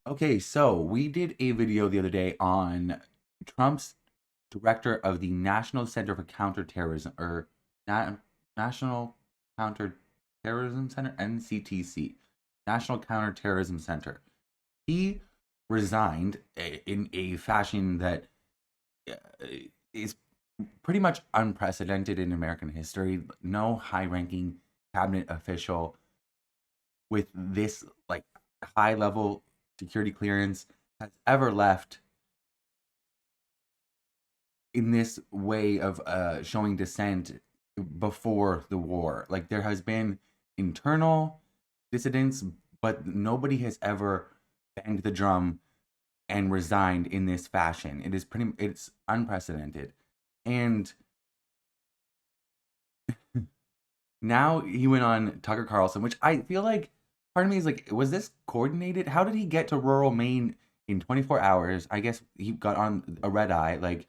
Okay, so we did a video the other day on Trump's director of the National Center for Counterterrorism, or National Counterterrorism Center, NCTC, National Counterterrorism Center. He resigned in a fashion that uh, is pretty much unprecedented in American history. No high-ranking cabinet official with this like high level security clearance has ever left in this way of showing dissent before the war. Like there has been internal dissidents, but nobody has ever banged the drum and resigned in this fashion. It's unprecedented. And now he went on Tucker Carlson, which I feel like part of me is like, was this coordinated? How did he get to rural Maine in 24 hours? I guess he got on a red eye. Like,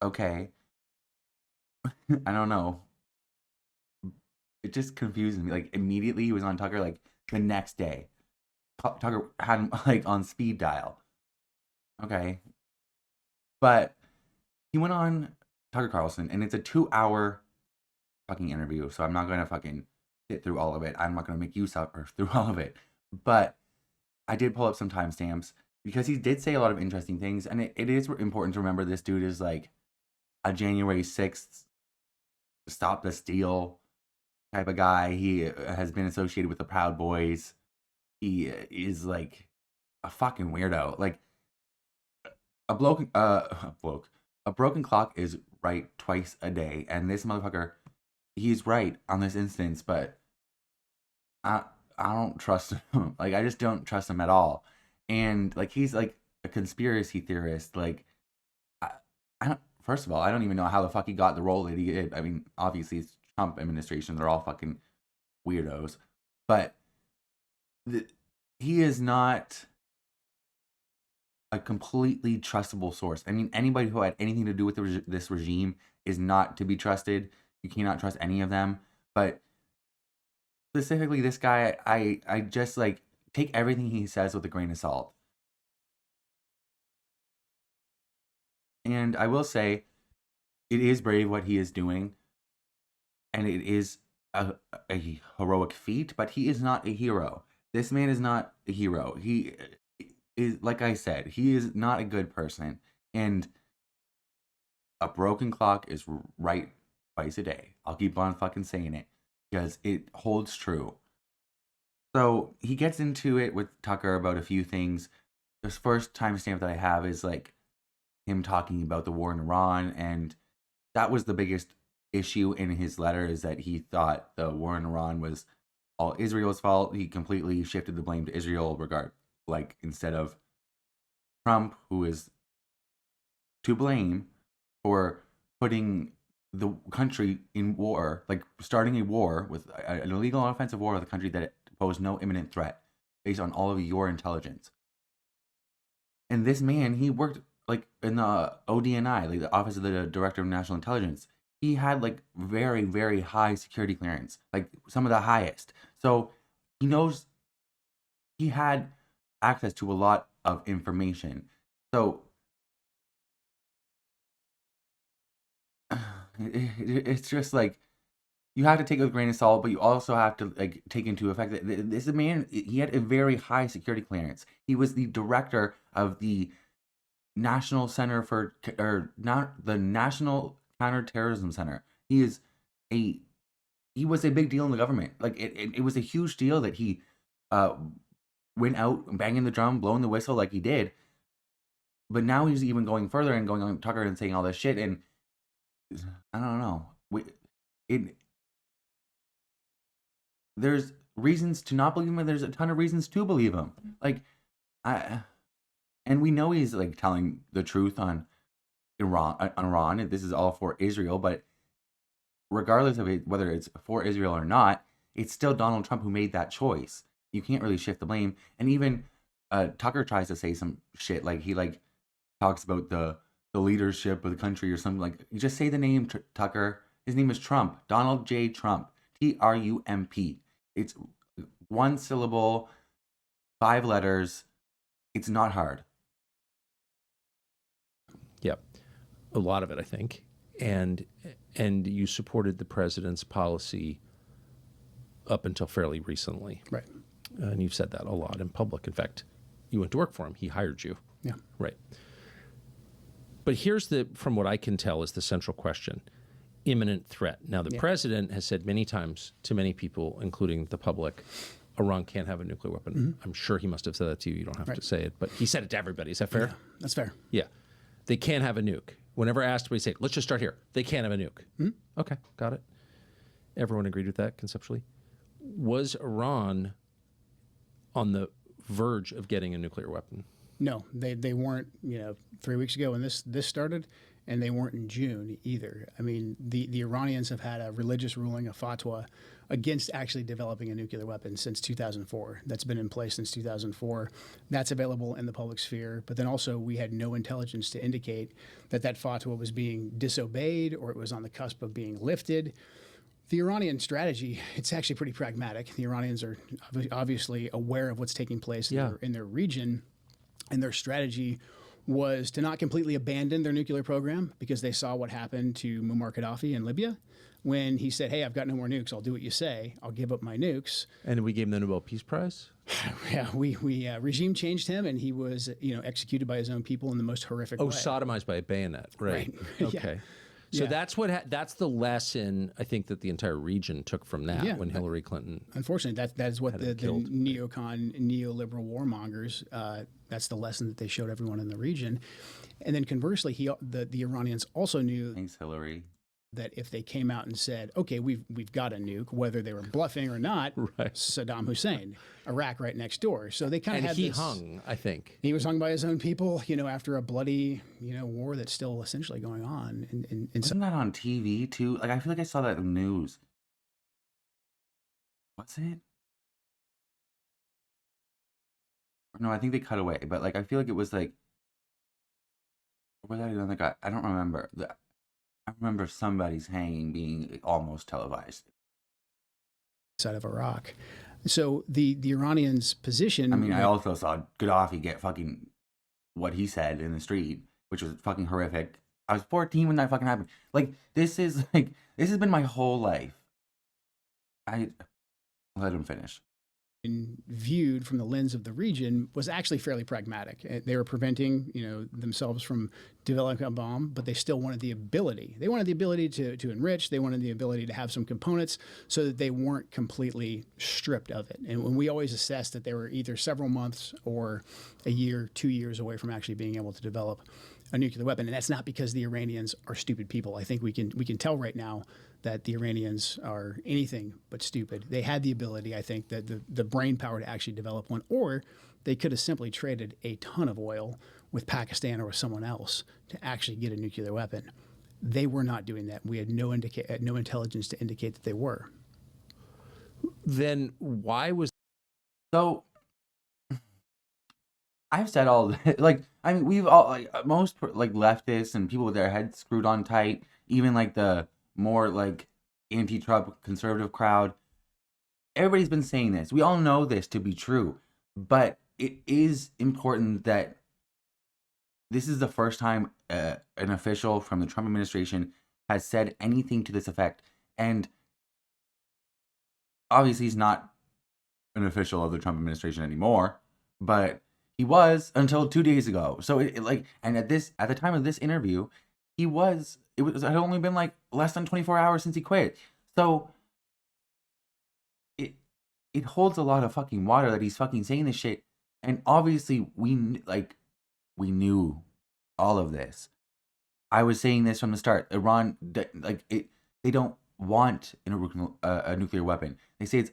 okay, I don't know. It just confuses me. Like, immediately he was on Tucker, like, the next day. Tucker had him, like, on speed dial. Okay. But he went on Tucker Carlson, and it's a 2 hour fucking interview. So I'm not going to fucking sit through all of it. I'm not going to make you suffer through all of it. But I did pull up some timestamps because he did say a lot of interesting things. And it is important to remember this dude is like a January 6th stop the steal type of guy. He has been associated with the Proud Boys. He is like a fucking weirdo. Like a broken clock is right twice a day, and this motherfucker, he's right on this instance, but I I don't trust him. Like I just don't trust him at all. And like he's like a conspiracy theorist. Like I, I don't. First of all, I don't even know how the fuck he got the role that he did. I mean, obviously it's Trump administration. They're all fucking weirdos, but the, he is not a completely trustable source. I mean, anybody who had anything to do with this regime is not to be trusted. You cannot trust any of them. But specifically, this guy, I just like take everything he says with a grain of salt. And I will say, it is brave what he is doing, and it is a heroic feat. But he is not a hero. This man is not a hero. He is, like I said, he is not a good person, and a broken clock is right twice a day. I'll keep on fucking saying it because it holds true. So he gets into it with Tucker about a few things. This first timestamp that I have is like him talking about the war in Iran, and that was the biggest issue in his letter is that he thought the war in Iran was all Israel's fault. He completely shifted the blame to Israel like instead of Trump, who is to blame for putting the country in war, like starting a war with an illegal and offensive war with a country that posed no imminent threat based on all of your intelligence. And this man, he worked like in the ODNI, like the Office of the Director of National Intelligence. He had like very, very high security clearance, like some of the highest. So he knows he had access to a lot of information. So it's just like you have to take it with a grain of salt, but you also have to like take into effect that this man, he had a very high security clearance. He was the director of the National Center for or not the National Counterterrorism Center. A he was a big deal in the government. Like it was a huge deal that he uh went out banging the drum, blowing the whistle like he did. But now he's even going further and going on Tucker and saying all this shit, and I don't know. It there's reasons to not believe him, and there's a ton of reasons to believe him. Like I and we know he's like telling the truth on Iran, and this is all for Israel. But regardless of it, whether it's for Israel or not, it's still Donald Trump who made that choice. You can't really shift the blame. And even Tucker tries to say some shit like he like talks about the leadership of the country or something like. You just say the name Tucker. His name is Trump, Donald J. Trump, Trump. It's one syllable, 5 letters. It's not hard. Yep. A lot of it, I think. And you supported the president's policy up until fairly recently. Right. And you've said that a lot in public. In fact, you went to work for him. He hired you. Yeah. Right. But here's from what I can tell, is the central question: imminent threat. Now, the president has said many times to many people, including the public, Iran can't have a nuclear weapon. Mm-hmm. I'm sure he must have said that to you. You don't have to say it, but he said it to everybody. Is that fair? Yeah, that's fair. Yeah. They can't have a nuke. Whenever asked, we say, let's just start here. They can't have a nuke. Mm-hmm. Okay, got it. Everyone agreed with that conceptually. Was Iran on the verge of getting a nuclear weapon? No, they weren't, 3 weeks ago when this started, and they weren't in June either. I mean, the Iranians have had a religious ruling, a fatwa, against actually developing a nuclear weapon since 2004. That's been in place since 2004. That's available in the public sphere. But then also we had no intelligence to indicate that fatwa was being disobeyed or it was on the cusp of being lifted. The Iranian strategy, it's actually pretty pragmatic. The Iranians are obviously aware of what's taking place in their region, and their strategy was to not completely abandon their nuclear program, because they saw what happened to Muammar Gaddafi in Libya when he said, hey, I've got no more nukes. I'll do what you say. I'll give up my nukes. And we gave him the Nobel Peace Prize? Yeah, we regime changed him, and he was executed by his own people in the most horrific way. Oh, sodomized by a bayonet. Right. Okay. Yeah. So that's the lesson, I think, that the entire region took from that when Hillary Clinton. Unfortunately, that is what the neocon, neoliberal warmongers, that's the lesson that they showed everyone in the region. And then conversely, the Iranians also knew. Thanks, Hillary. That if they came out and said, okay, we've got a nuke, whether they were bluffing or not, Saddam Hussein, Iraq right next door. So they kind of had he this, hung, I think. He was hung by his own people, after a bloody, war that's still essentially going on. Wasn't that on TV too? Like, I feel like I saw that in the news. What's it? No, I think they cut away, but like, I feel like it was like, or was that another guy? I don't remember. I remember somebody's hanging being almost televised. Side of Iraq. So the Iranians' position. I mean, I also saw Gaddafi get fucking what he said in the street, which was fucking horrific. I was 14 when that fucking happened. This has been my whole life. I let him finish. Viewed from the lens of the region was actually fairly pragmatic. They were preventing, themselves from developing a bomb, but they still wanted the ability. They wanted the ability to enrich. They wanted the ability to have some components so that they weren't completely stripped of it. And when we always assessed that they were either several months or a year, 2 years away from actually being able to develop a nuclear weapon. And that's not because the Iranians are stupid people. I think we can tell right now that the Iranians are anything but stupid. They had the ability, I think, that the brain power to actually develop one, or they could have simply traded a ton of oil with Pakistan or with someone else to actually get a nuclear weapon. They were not doing that. We had no intelligence to indicate that they were. Then why was... So, I've said all that, we've all, most leftists and people with their heads screwed on tight, even the more anti-Trump conservative crowd, everybody's been saying this. We all know this to be true, but it is important that this is the first time an official from the Trump administration has said anything to this effect. And obviously he's not an official of the Trump administration anymore, but he was until 2 days ago. So and at the time of this interview, it had only been less than 24 hours since he quit. So it holds a lot of fucking water that he's fucking saying this shit. And obviously we knew all of this. I was saying this from the start. Iran, they don't want a nuclear weapon. They say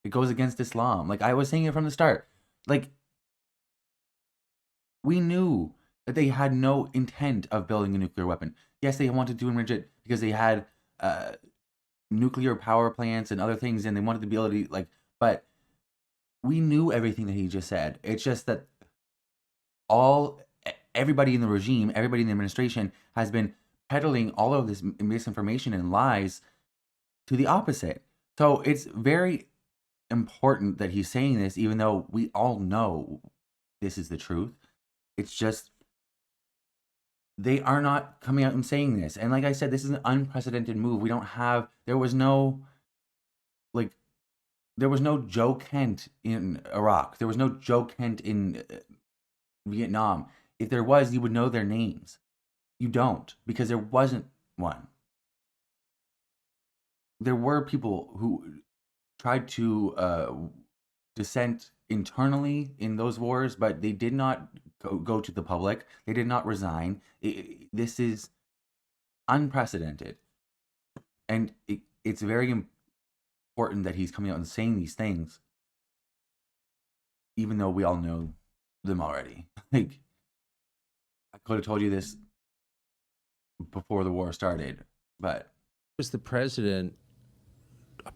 it goes against Islam. I was saying it from the start. We knew that they had no intent of building a nuclear weapon. Yes, they wanted to enrich it because they had nuclear power plants and other things, and they wanted the ability, but we knew everything that he just said. It's just that everybody in the regime, everybody in the administration has been peddling all of this misinformation and lies to the opposite. So it's very important that he's saying this, even though we all know this is the truth. It's just they are not coming out and saying this. And like I said, this is an unprecedented move. We don't have, there was no Joe Kent in Iraq. There was no Joe Kent in Vietnam. If there was, you would know their names. You don't, because there wasn't one. There were people who tried to dissent internally in those wars, but they did not go to the public. They did not resign. This is unprecedented. And it's very important that he's coming out and saying these things, even though we all know them already. Like, I could have told you this before the war started, but... Was the president,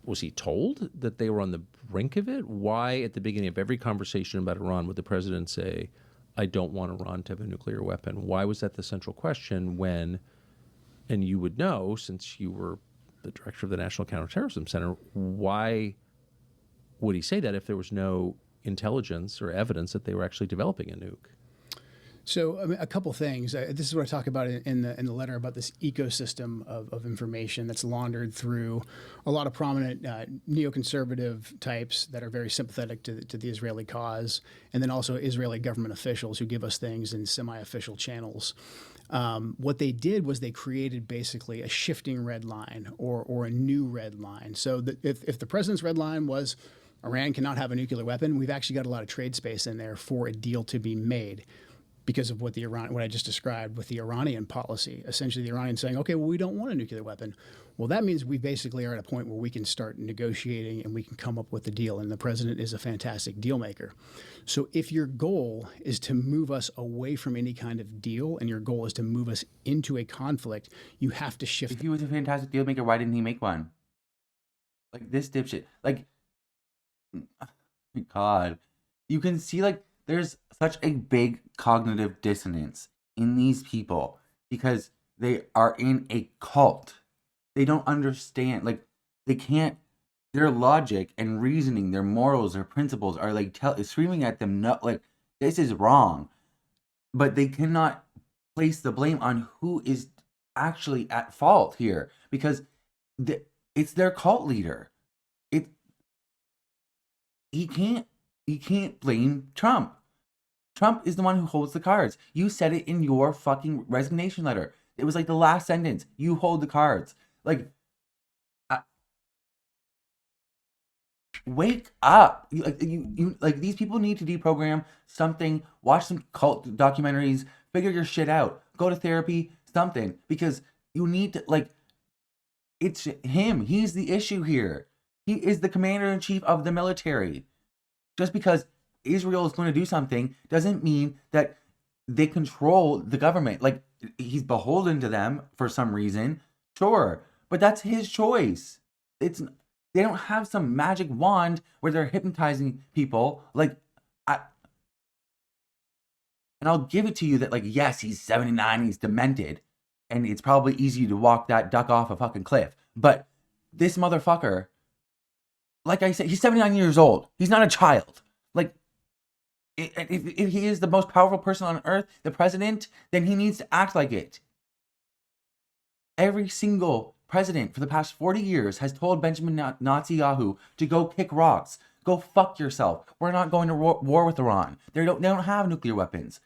was he told that they were on the brink of it? Why, at the beginning of every conversation about Iran, would the president say, I don't want Iran to have a nuclear weapon? Why was that the central question when, and you would know since you were the director of the National Counterterrorism Center, why would he say that if there was no intelligence or evidence that they were actually developing a nuke? So, I mean, a couple things. This is what I talk about in the letter about this ecosystem of information that's laundered through a lot of prominent neoconservative types that are very sympathetic to the Israeli cause, and then also Israeli government officials who give us things in semi-official channels. What they did was they created basically a shifting red line or a new red line. So that if the president's red line was Iran cannot have a nuclear weapon, we've actually got a lot of trade space in there for a deal to be made, because of what I just described with the Iranian policy. Essentially, the Iranians saying, okay, well, we don't want a nuclear weapon. Well, that means we basically are at a point where we can start negotiating and we can come up with a deal. And the president is a fantastic deal maker. So if your goal is to move us away from any kind of deal and your goal is to move us into a conflict, you have to shift. If he was a fantastic deal maker, why didn't he make one? Like, this dipshit. Like, God. You can see, like, there's such a big cognitive dissonance in these people because they are in a cult. They don't understand, like, they can't, their logic and reasoning, their morals, their principles are like screaming at them, no, like, this is wrong. But they cannot place the blame on who is actually at fault here because it's their cult leader. He can't blame Trump. Trump is the one who holds the cards. You said it in your fucking resignation letter. It was like the last sentence. You hold the cards. Like, wake up. You like, these people need to deprogram something, watch some cult documentaries, figure your shit out, go to therapy, something, because you need to, like, it's him. He's the issue here. He is the commander-in-chief of the military. Just because Israel is going to do something doesn't mean that they control the government. Like, he's beholden to them for some reason, sure, but that's his choice. They don't have some magic wand where they're hypnotizing people. Like, and I'll give it to you that, like, yes, he's 79, he's demented, and it's probably easy to walk that duck off a fucking cliff. But this motherfucker, like I said, he's 79 years old. He's not a child. Like, if he is the most powerful person on earth, the president, then he needs to act like it. Every single president for the past 40 years has told Benjamin Netanyahu to go kick rocks. Go fuck yourself. We're not going to war with Iran. They don't have nuclear weapons.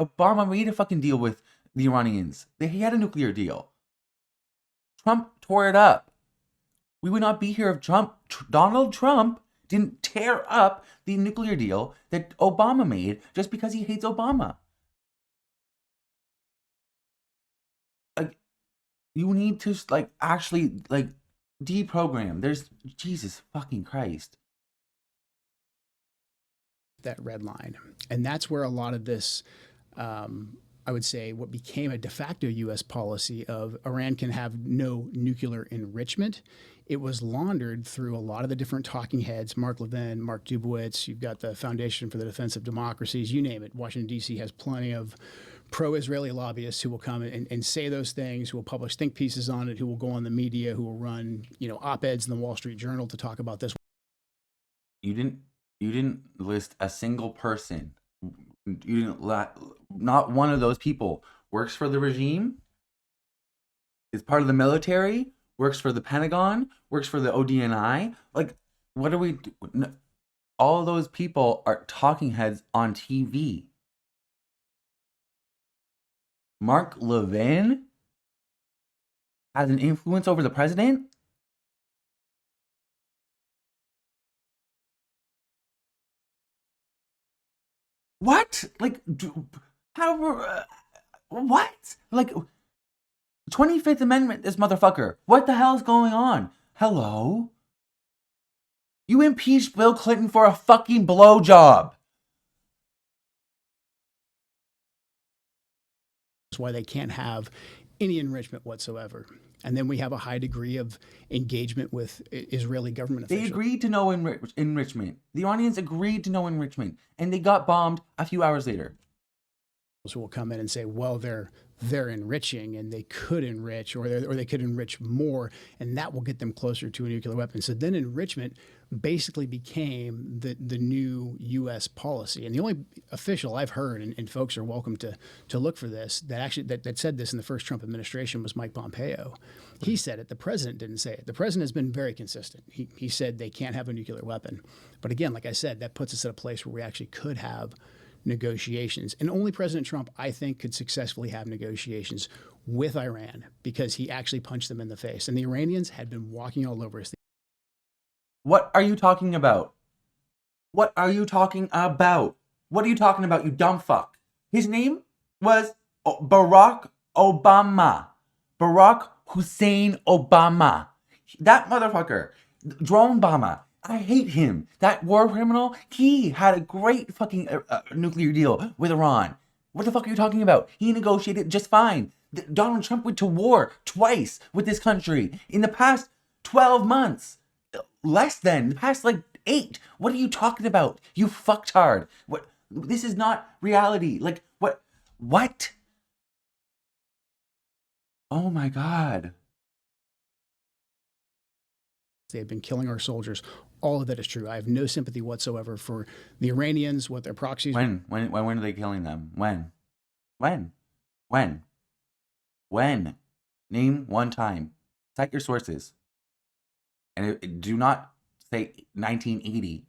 Obama made a fucking deal with the Iranians. He had a nuclear deal. Trump tore it up. We would not be here if Donald Trump didn't tear up the nuclear deal that Obama made just because he hates Obama. Like, you need to, like, actually, like, deprogram. There's, Jesus fucking Christ. That red line. And that's where a lot of this, I would say, what became a de facto U.S. policy of Iran can have no nuclear enrichment. It was laundered through a lot of the different talking heads, Mark Levin, Mark Dubowitz. You've got the Foundation for the Defense of Democracies, you name it. Washington, D.C. has plenty of pro-Israeli lobbyists who will come and say those things, who will publish think pieces on it, who will go on the media, who will run, op-eds in the Wall Street Journal to talk about this. you didn't list a single person. You didn't not one of those people works for the regime, is part of the military, works for the Pentagon, works for the ODNI. Like, what are we? All of those people are talking heads on TV. Mark Levin has an influence over the president? What? Like, how? What? Like, 25th Amendment, this motherfucker. What the hell is going on? Hello? You impeached Bill Clinton for a fucking blowjob. That's why they can't have any enrichment whatsoever. And then we have a high degree of engagement with Israeli government officials. They agreed to no enrichment. The Iranians agreed to no enrichment, and they got bombed a few hours later. Who will come in and say, well, they're enriching and they could enrich, or they could enrich more, and that will get them closer to a nuclear weapon. So then enrichment basically became the new U.S. policy. And the only official I've heard, and folks are welcome to look for this, that said this in the first Trump administration was Mike Pompeo. He said it. The president didn't say it. The president has been very consistent. He said they can't have a nuclear weapon. But again, like I said, that puts us at a place where we actually could have negotiations. And only President Trump, I think, could successfully have negotiations with Iran because he actually punched them in the face. And the Iranians had been walking all over us. What are you talking about? What are you talking about? What are you talking about, you dumb fuck? His name was Barack Obama. Barack Hussein Obama. That motherfucker. Drone Obama. I hate him. That war criminal, he had a great fucking nuclear deal with Iran. What the fuck are you talking about? He negotiated just fine. Donald Trump went to war twice with this country in the past 12 months. Less than, the past like 8. What are you talking about? You fucktard. What? This is not reality. Like, what? What? Oh my God. They've been killing our soldiers. All of that is true. I have no sympathy whatsoever for the Iranians, what their proxies. When are they killing them? When? Name one time. Cite your sources. And do not say 1980.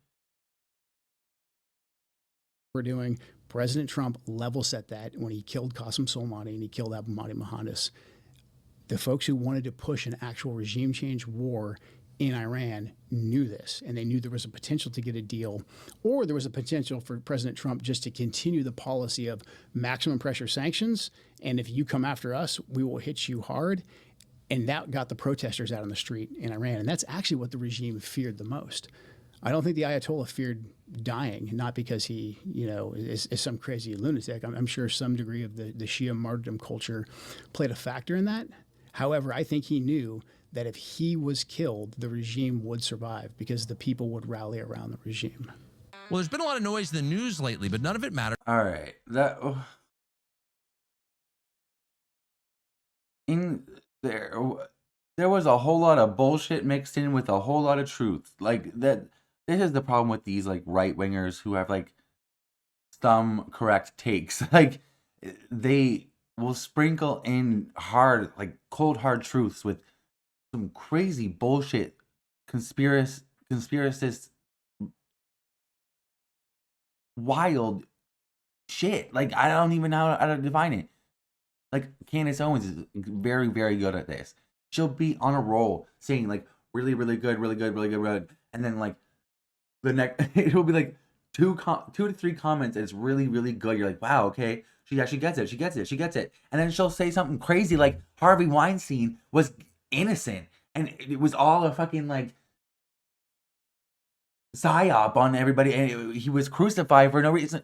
We're doing. President Trump level set that when he killed Qasem Soleimani and he killed Abu Mahdi Mohandas. The folks who wanted to push an actual regime change war in Iran knew this, and they knew there was a potential to get a deal, or there was a potential for President Trump just to continue the policy of maximum pressure sanctions, and if you come after us, we will hit you hard. And that got the protesters out on the street in Iran, and that's actually what the regime feared the most. I don't think the Ayatollah feared dying, not because he, is some crazy lunatic. I'm sure some degree of the Shia martyrdom culture played a factor in that. However, I think he knew that if he was killed, the regime would survive because the people would rally around the regime. Well, there's been a lot of noise in the news lately, but none of it matters. All right. There was a whole lot of bullshit mixed in with a whole lot of truth. Like that. This is the problem with these like right wingers who have like some correct takes. Like they will sprinkle in hard, like cold hard truths with some crazy bullshit conspiracist wild shit. Like I don't even know how to define it. Like Candace Owens is very, very good at this. She'll be on a roll saying like really, really good, really good, really good, really good. And then like the next, it will be like two to three comments and it's really, really good. You're like, wow, okay. She actually gets it. She gets it. She gets it. And then she'll say something crazy like Harvey Weinstein was innocent. And it was all a fucking like psyop on everybody. And he was crucified for no reason.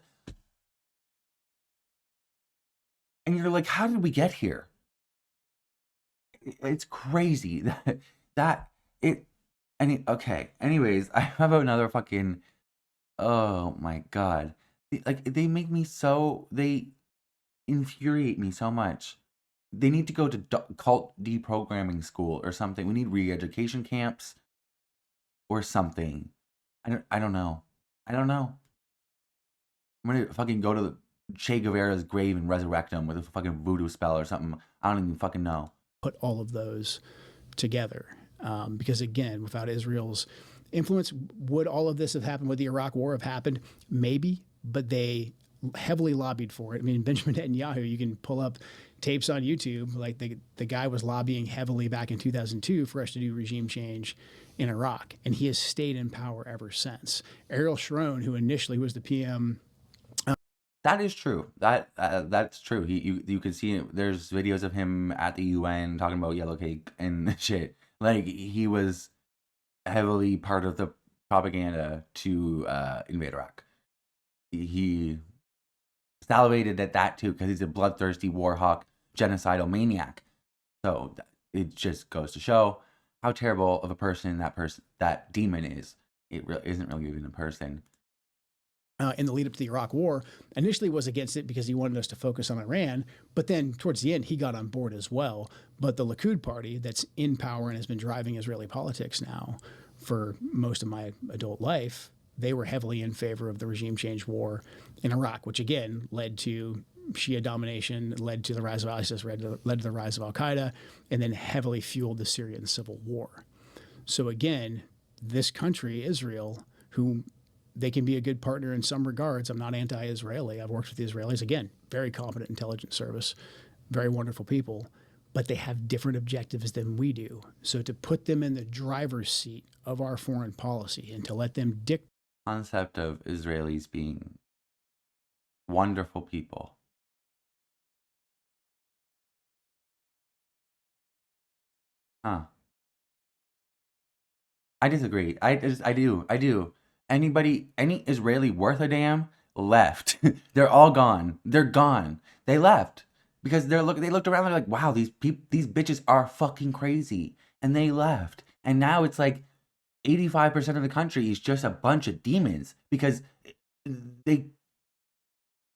And you're like, how did we get here? It's crazy okay. Anyways, I have another fucking, oh my God. Like they infuriate me so much. They need to go to cult deprogramming school or something. We need re-education camps or something. I don't know. I don't know. I'm gonna fucking go to the Che Guevara's grave and resurrect him with a fucking voodoo spell or something. I don't even fucking know. Put all of those together. Because again, without Israel's influence, would all of this have happened? Would the Iraq War have happened? Maybe, but they heavily lobbied for it. I mean, Benjamin Netanyahu, you can pull up tapes on YouTube. Like the guy was lobbying heavily back in 2002 for us to do regime change in Iraq, and he has stayed in power ever since. Ariel Sharon, who initially was the PM. That is true. That's true. You can see it. There's videos of him at the UN talking about yellow cake and shit. Like he was heavily part of the propaganda to invade Iraq. He salivated at that too because he's a bloodthirsty war hawk, genocidal maniac. So it just goes to show how terrible of a person that demon is. It isn't really even a person. In the lead up to the Iraq War, initially was against it because he wanted us to focus on Iran, but then towards the end he got on board as well. But the Likud party that's in power and has been driving Israeli politics now for most of my adult life, they were heavily in favor of the regime change war in Iraq, which again led to Shia domination, led to the rise of ISIS, led to the rise of Al-Qaeda, and then heavily fueled the Syrian civil war. So again, this country, Israel, who they can be a good partner in some regards. I'm not anti-Israeli. I've worked with the Israelis. Again, very competent intelligence service, very wonderful people, but they have different objectives than we do. So to put them in the driver's seat of our foreign policy and to let them dictate Concept of Israelis being wonderful people. Huh. I disagree. I do. Any Israeli worth a damn left. They're all gone. They're gone. They left because they looked around. They're like, wow, these bitches are fucking crazy, and they left. And now it's like 85% of the country is just a bunch of demons because they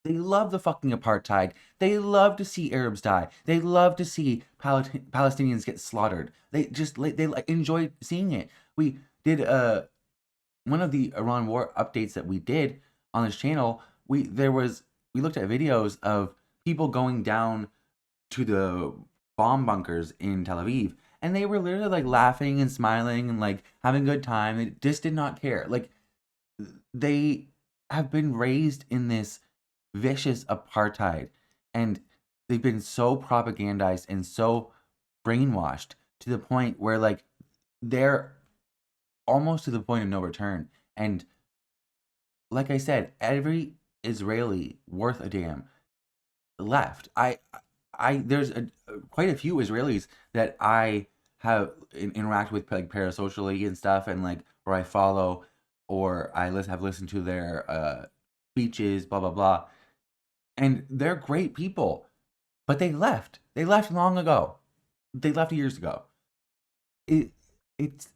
love the fucking apartheid. They love to see Arabs die. They love to see Palestinians get slaughtered. They enjoy seeing it. We did one of the Iran war updates that we did on this channel. We looked at videos of people going down to the bomb bunkers in Tel Aviv, and they were literally like laughing and smiling and like having a good time. They just did not care. Like they have been raised in this vicious apartheid, and they've been so propagandized and so brainwashed to the point where like they're almost to the point of no return. And like I said, every Israeli worth a damn left. There's quite a few Israelis that I have interact with like parasocially and stuff, and like where I follow or have listened to their speeches, blah blah blah, and they're great people, but they left. They left long ago. They left years ago. It's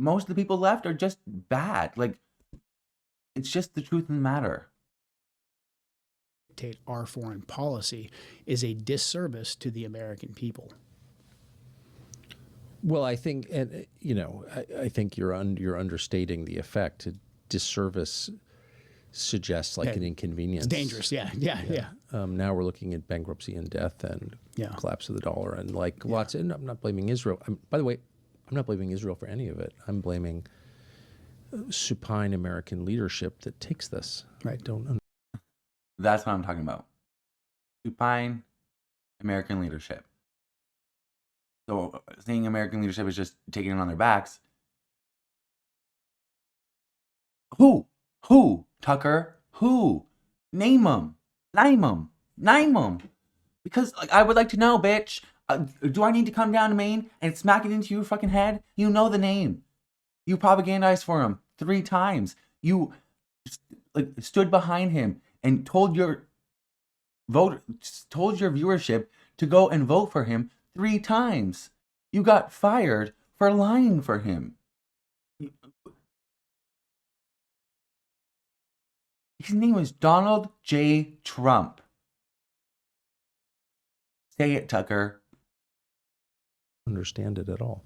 most of the people left are just bad. Like it's just the truth of the matter. our foreign policy is a disservice to the American people. Well, I think, and I think you're understating the effect. A disservice suggests like an inconvenience. It's dangerous. Yeah. Now we're looking at bankruptcy and death and collapse of the dollar and like lots. And I'm not blaming Israel. By the way, I'm not blaming Israel for any of it. I'm blaming supine American leadership that takes this. Right. That's what I'm talking about. Supine American leadership. So saying American leadership is just taking it on their backs. Who? Tucker? Who? Name them. Because like, I would like to know, bitch. Do I need to come down to Maine and smack it into your fucking head? You know the name. You propagandized for him 3 times. You like stood behind him and told your viewership to go and vote for him 3 times. You got fired for lying for him. His name was Donald J. Trump. Say it, Tucker. Understand it at all.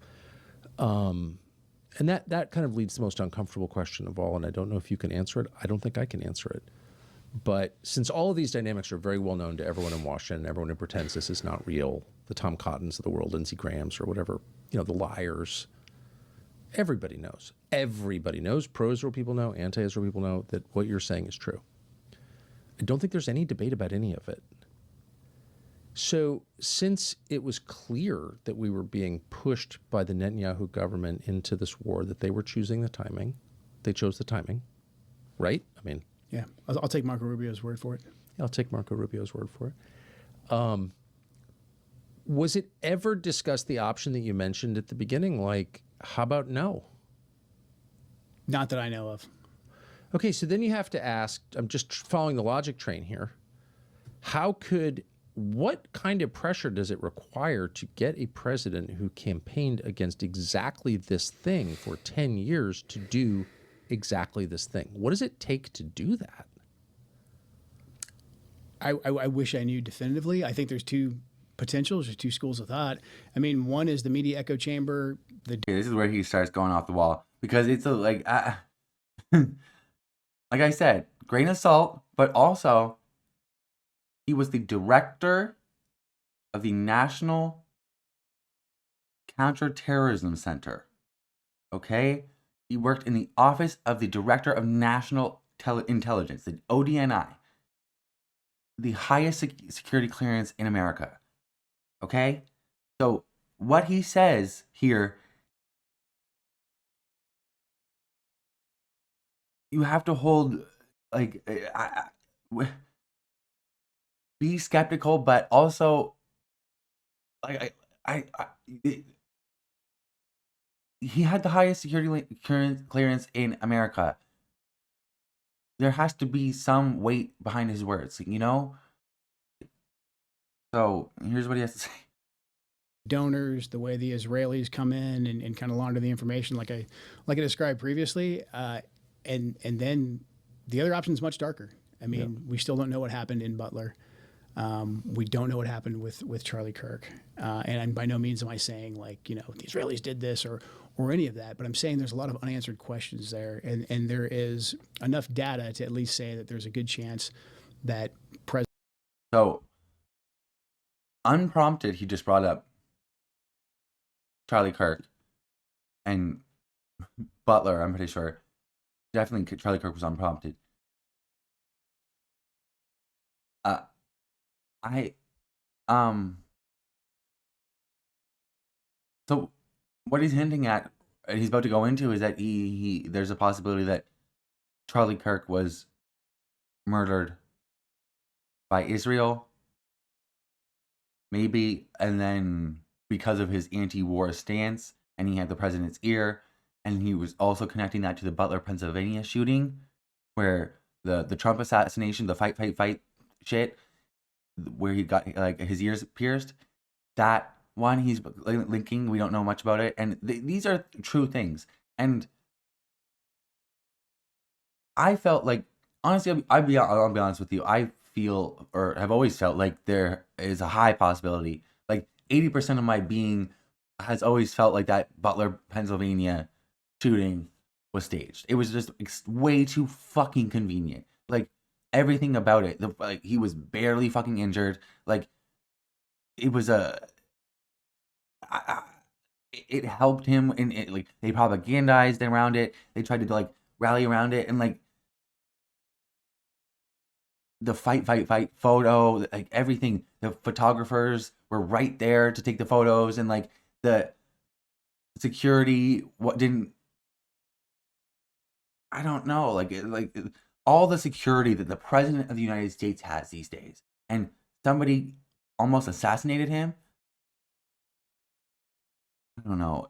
And that kind of leads to the most uncomfortable question of all, and I don't know if you can answer it. I don't think I can answer it. But since all of these dynamics are very well known to everyone in Washington, everyone who pretends this is not real, the Tom Cottons of the world, Lindsey Grahams or whatever, the liars, everybody knows. Everybody knows, pro-Israel people know, anti-Israel people know that what you're saying is true. I don't think there's any debate about any of it. So since it was clear that we were being pushed by the Netanyahu government into this war, that they were choosing the timing, they chose the timing, right? I mean, yeah, I'll take Marco Rubio's word for it. I'll take Marco Rubio's word for it. Was it ever discussed, the option that you mentioned at the beginning, like, how about no? Not that I know of. Okay, so then you have to ask, I'm just following the logic train here, what kind of pressure does it require to get a president who campaigned against exactly this thing for 10 years to do exactly this thing? What does it take to do that? I wish I knew definitively. I think there's two potentials, there's two schools of thought. I mean, one is the media echo chamber. This is where he starts going off the wall, because it's like I said, grain of salt, but also he was the director of the National Counterterrorism Center. Okay? He worked in the Office of the Director of National Intelligence, the ODNI, the highest security clearance in America. Okay? So what he says here, you have to hold, like, be skeptical, but also, like, he had the highest security clearance in America. There has to be some weight behind his words, So here's what he has to say. Donors, the way the Israelis come in and kind of launder the information, like I described previously, and then the other option is much darker. I mean, we still don't know what happened in Butler. We don't know what happened with Charlie Kirk, and by no means am I saying, like, the Israelis did this or any of that, but I'm saying there's a lot of unanswered questions there, and there is enough data to at least say that there's a good chance that So, unprompted, he just brought up Charlie Kirk and Butler. I'm pretty sure. Definitely, Charlie Kirk was unprompted. So what he's hinting at, and he's about to go into, is that there's a possibility that Charlie Kirk was murdered by Israel, maybe, and then because of his anti-war stance, and he had the president's ear, and he was also connecting that to the Butler, Pennsylvania shooting, where the Trump assassination, the fight shit, where he got, like, his ears pierced. That one he's linking. We don't know much about it, and these are true things. And I felt like, honestly, I'll be honest with you. I feel, or have always felt, like there is a high possibility. Like 80% of my being has always felt like that Butler, Pennsylvania shooting was staged. It was just way too fucking convenient. Like, everything about it, like, he was barely fucking injured. Like, it was it helped him, and like, they propagandized around it. They tried to, like, rally around it, and, like, the fight photo, like, everything. The photographers were right there to take the photos, and, like, the security I don't know, like all the security that the president of the United States has these days, and somebody almost assassinated him. I don't know.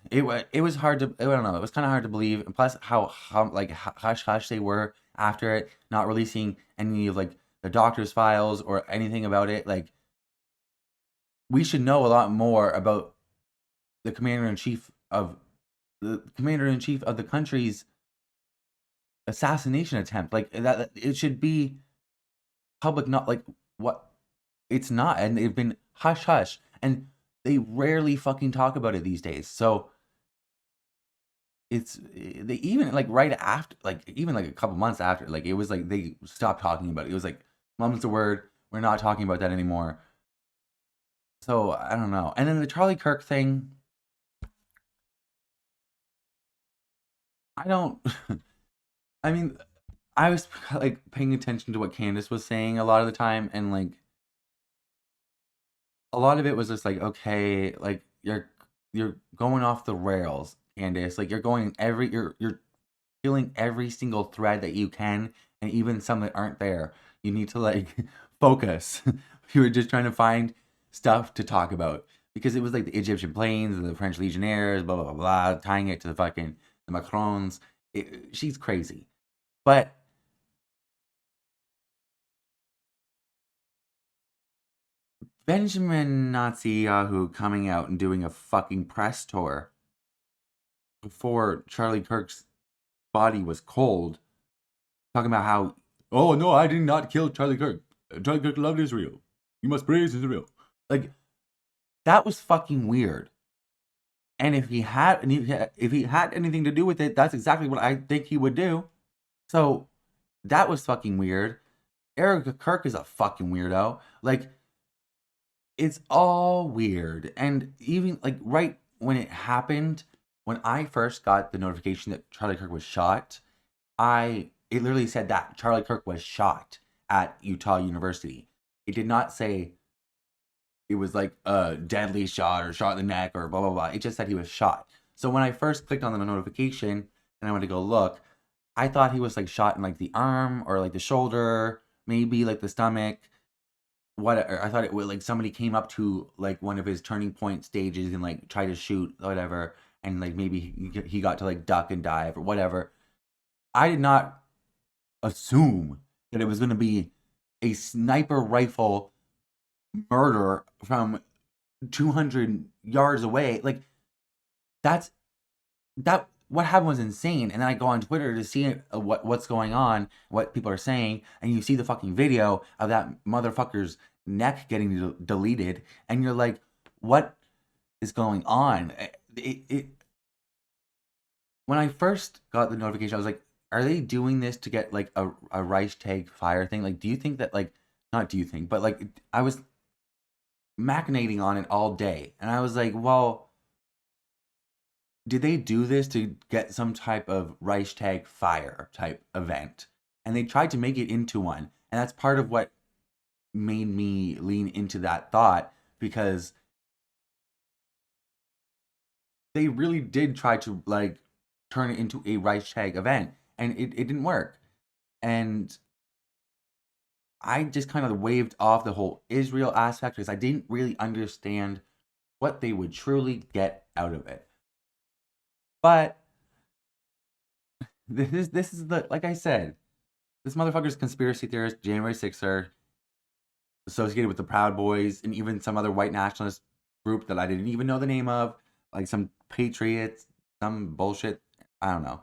It was hard to, I don't know. It was kind of hard to believe. And plus, how like hush hush they were after it, not releasing any of, like, the doctor's files or anything about it. Like, we should know a lot more about the commander in chief of the country's assassination attempt. Like, that it should be public, not like what it's not. And they've been hush hush, and they rarely fucking talk about it these days. So they even like right after, like even like a couple months after, like it was like they stopped talking about it. It was like mum's the word. We're not talking about that anymore. So I don't know. And then the Charlie Kirk thing, I don't. I mean, I was like paying attention to what Candace was saying a lot of the time, and like a lot of it was just like, okay, like you're going off the rails, Candace. Like you're feeling every single thread that you can, and even some that aren't there. You need to like focus. You were just trying to find stuff to talk about because it was like the Egyptian planes, the French legionnaires, blah blah blah blah, tying it to the Macrons. She's crazy, but Benjamin Netanyahu coming out and doing a fucking press tour before Charlie Kirk's body was cold, talking about how, oh no, I did not kill Charlie Kirk. Charlie Kirk loved Israel. You must praise Israel. Like, that was fucking weird. And if he had anything to do with it, that's exactly what I think he would do. So that was fucking weird. Eric Kirk is a fucking weirdo. Like, it's all weird. And even like right when it happened, when I first got the notification that Charlie Kirk was shot, it literally said that Charlie Kirk was shot at Utah University. It did not say it was like a deadly shot or shot in the neck or blah blah blah. It just said he was shot. So when I first clicked on the notification and I went to go look, I thought he was like shot in like the arm or like the shoulder, maybe like the stomach. Whatever. I thought it was like somebody came up to like one of his turning point stages and like tried to shoot whatever, and like maybe he got to like duck and dive or whatever. I did not assume that it was going to be a sniper rifle murder from 200 yards away. Like that what happened was insane. And then I go on Twitter to see what's going on, what people are saying, and you see the fucking video of that motherfucker's neck getting deleted, and you're like, what is going on? When I first got the notification, I was like, are they doing this to get like a Reichstag fire thing? Like, do you think that like, not do you think, but like I was machinating on it all day, and I was like, well, did they do this to get some type of Reichstag fire type event? And they tried to make it into one. And that's part of what made me lean into that thought, because they really did try to like turn it into a Reichstag event, and it didn't work. And I just kind of waved off the whole Israel aspect because I didn't really understand what they would truly get out of it. But this is the, like I said, this motherfucker's conspiracy theorist, January 6er, associated with the Proud Boys and even some other white nationalist group that I didn't even know the name of, like some patriots, some bullshit, I don't know,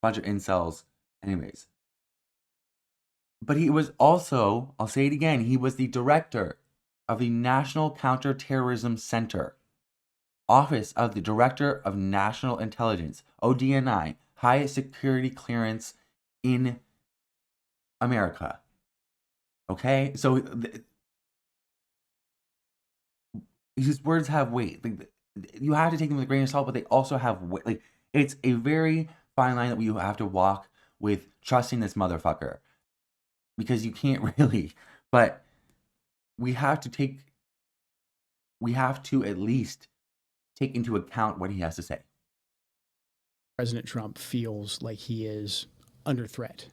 bunch of incels. Anyways, but he was also, I'll say it again, he was the director of the National Counterterrorism Center, Office of the Director of National Intelligence, ODNI, highest security clearance in America. Okay? So his words have weight. Like, you have to take them with a grain of salt, but they also have weight. Like, it's a very fine line that we have to walk with trusting this motherfucker. Because you can't really, but we have to at least take into account what he has to say. President Trump feels like he is under threat.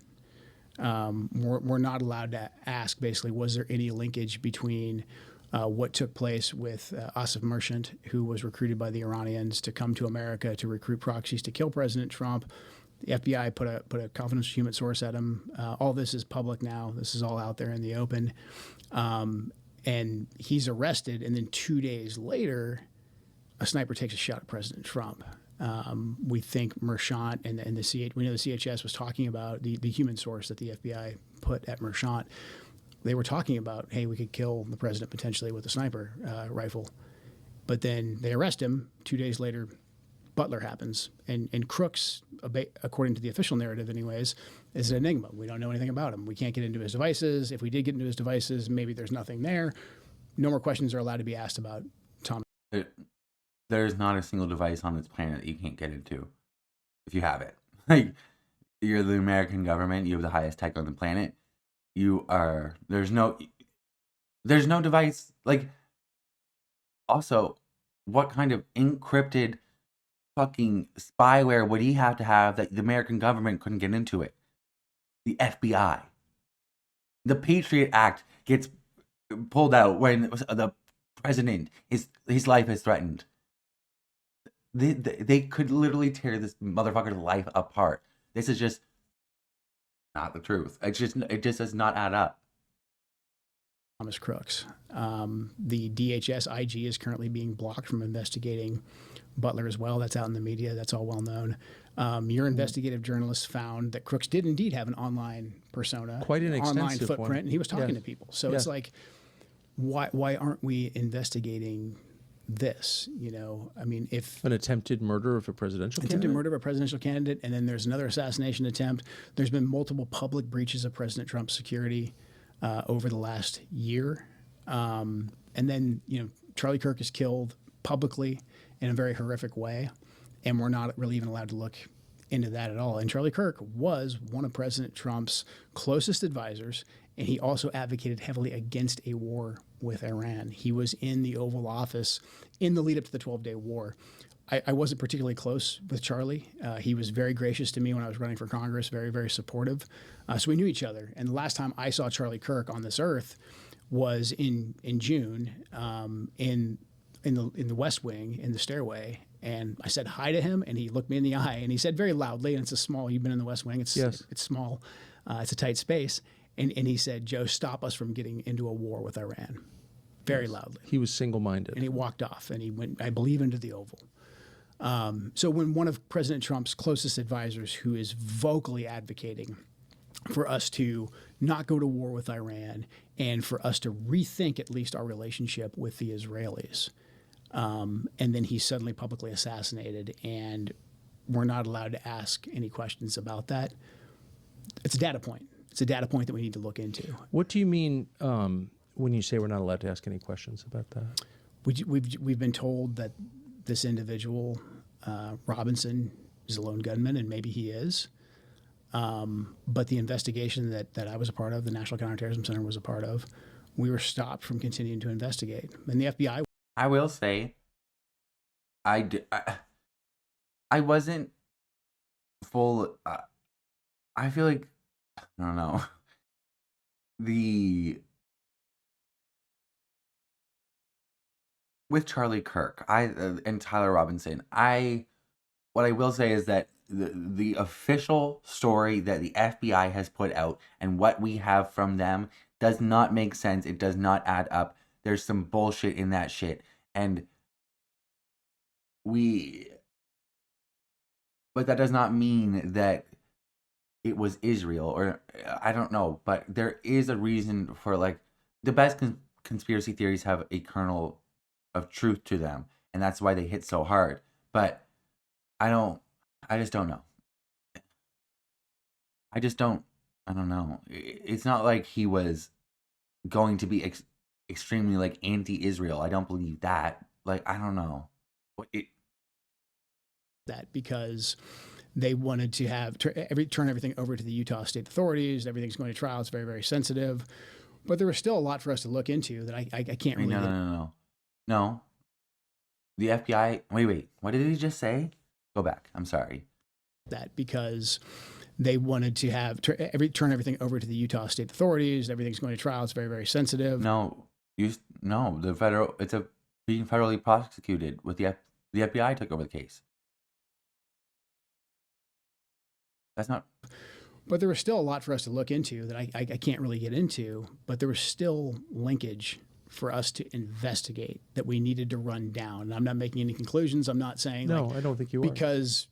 We're not allowed to ask, basically, was there any linkage between what took place with Asif Merchant, who was recruited by the Iranians to come to America to recruit proxies to kill President Trump. The FBI put a confidential human source at him. All this is public now. This is all out there in the open. And he's arrested, and then 2 days later, a sniper takes a shot at President Trump. We think Merchant and the we know the CHS was talking about the human source that the FBI put at Merchant. They were talking about, hey, we could kill the president potentially with a sniper rifle. But then they arrest him 2 days later. Butler happens. And Crooks, according to the official narrative anyways, is an enigma. We don't know anything about him. We can't get into his devices. If we did get into his devices, maybe there's nothing there. No more questions are allowed to be asked about Tom. There's not a single device on this planet that you can't get into if you have it. Like, you're the American government. You have the highest tech on the planet. There's no device. Like, also, what kind of encrypted fucking spyware would he have to have that the American government couldn't get into it? The FBI. The Patriot Act gets pulled out when the president, his life is threatened. They could literally tear this motherfucker's life apart. This is just not the truth. It just does not add up. Thomas Crooks. The DHS IG is currently being blocked from investigating Butler as well. That's out in the media. That's all well known. Your investigative journalist found that Crooks did indeed have an online persona, quite an online extensive footprint, one. and he was talking Yes. to people. So Yes. it's like, why aren't we investigating this? You know, I mean, if An attempted murder of a presidential attempted candidate? murder of a presidential candidate, and then there's another assassination attempt. There's been multiple public breaches of President Trump's security over the last year. And then, you know, Charlie Kirk is killed publicly in a very horrific way, and we're not really even allowed to look into that at all. And Charlie Kirk was one of President Trump's closest advisors, and he also advocated heavily against a war with Iran. He was in the Oval Office in the lead up to the 12-day war. I wasn't particularly close with Charlie. He was very gracious to me when I was running for Congress, very, very supportive. So we knew each other. And the last time I saw Charlie Kirk on this earth was in June in the West Wing, in the stairway. And I said hi to him, and he looked me in the eye, and he said very loudly, and it's a small, you've been in the West Wing, it's Yes. it's small, it's a tight space. And he said, "Joe, stop us from getting into a war with Iran," very loudly. He was single-minded. And he walked off, and he went, I believe, into the Oval. So when one of President Trump's closest advisors, who is vocally advocating for us to not go to war with Iran and for us to rethink at least our relationship with the Israelis, and then he's suddenly publicly assassinated, and we're not allowed to ask any questions about that, it's a data point. It's a data point that we need to look into. What do you mean when you say we're not allowed to ask any questions about that? We've been told that this individual, Robinson, is a lone gunman, and maybe he is. But the investigation that I was a part of, the National Counterterrorism Center was a part of, we were stopped from continuing to investigate. And the FBI... I will say, I wasn't full. I feel like, I don't know, with Charlie Kirk, and Tyler Robinson, what I will say is that the official story that the FBI has put out and what we have from them does not make sense. It does not add up. There's some bullshit in that shit. But that does not mean that it was Israel, or I don't know, but there is a reason for, like, the best conspiracy theories have a kernel of truth to them, and that's why they hit so hard. But I just don't know. I don't know. It's not like he was going to be extremely, like, anti-Israel. I don't believe that. Like, I don't know. That because they wanted to have turn everything over to the Utah state authorities. Everything's going to trial. It's very, very sensitive. But there was still a lot for us to look into that I can't really... No. The FBI... Wait. What did he just say? Go back. I'm sorry. That because they wanted to have turn everything over to the Utah state authorities. Everything's going to trial. It's very, very sensitive. The federal... It's being federally prosecuted with the FBI took over the case. That's not... But there was still a lot for us to look into that I can't really get into, but there was still linkage for us to investigate that we needed to run down. And I'm not making any conclusions. I'm not saying No, I don't think you are. because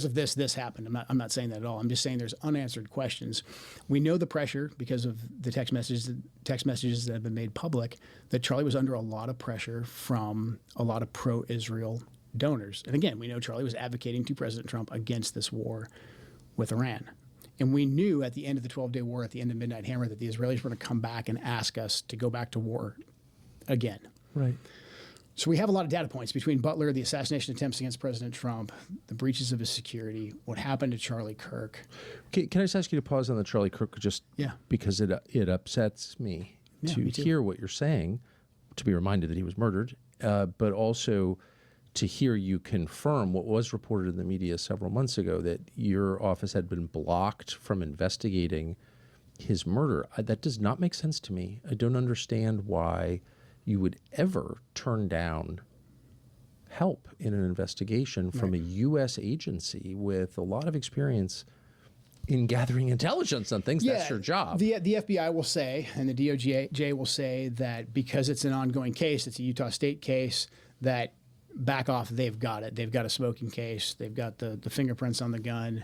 of this happened. I'm not saying that at all. I'm just saying there's unanswered questions. We know the pressure because of the text messages that have been made public that Charlie was under a lot of pressure from a lot of pro-Israel donors. And again, we know Charlie was advocating to President Trump against this war with Iran. And we knew at the end of the 12-day war, at the end of Midnight Hammer, that the Israelis were going to come back and ask us to go back to war again. Right. So we have a lot of data points between Butler, the assassination attempts against President Trump, the breaches of his security, what happened to Charlie Kirk. Can I just ask you to pause on the Charlie Kirk because it upsets me to me too. hear what you're saying, to be reminded that he was murdered, but also to hear you confirm what was reported in the media several months ago, that your office had been blocked from investigating his murder. That does not make sense to me. I don't understand why you would ever turn down help in an investigation from a U.S. agency with a lot of experience in gathering intelligence on things. That's your job. The FBI will say, and the DOJ will say, that because it's an ongoing case, it's a Utah State case, that back off, they've got it. They've got a smoking case. They've got the fingerprints on the gun,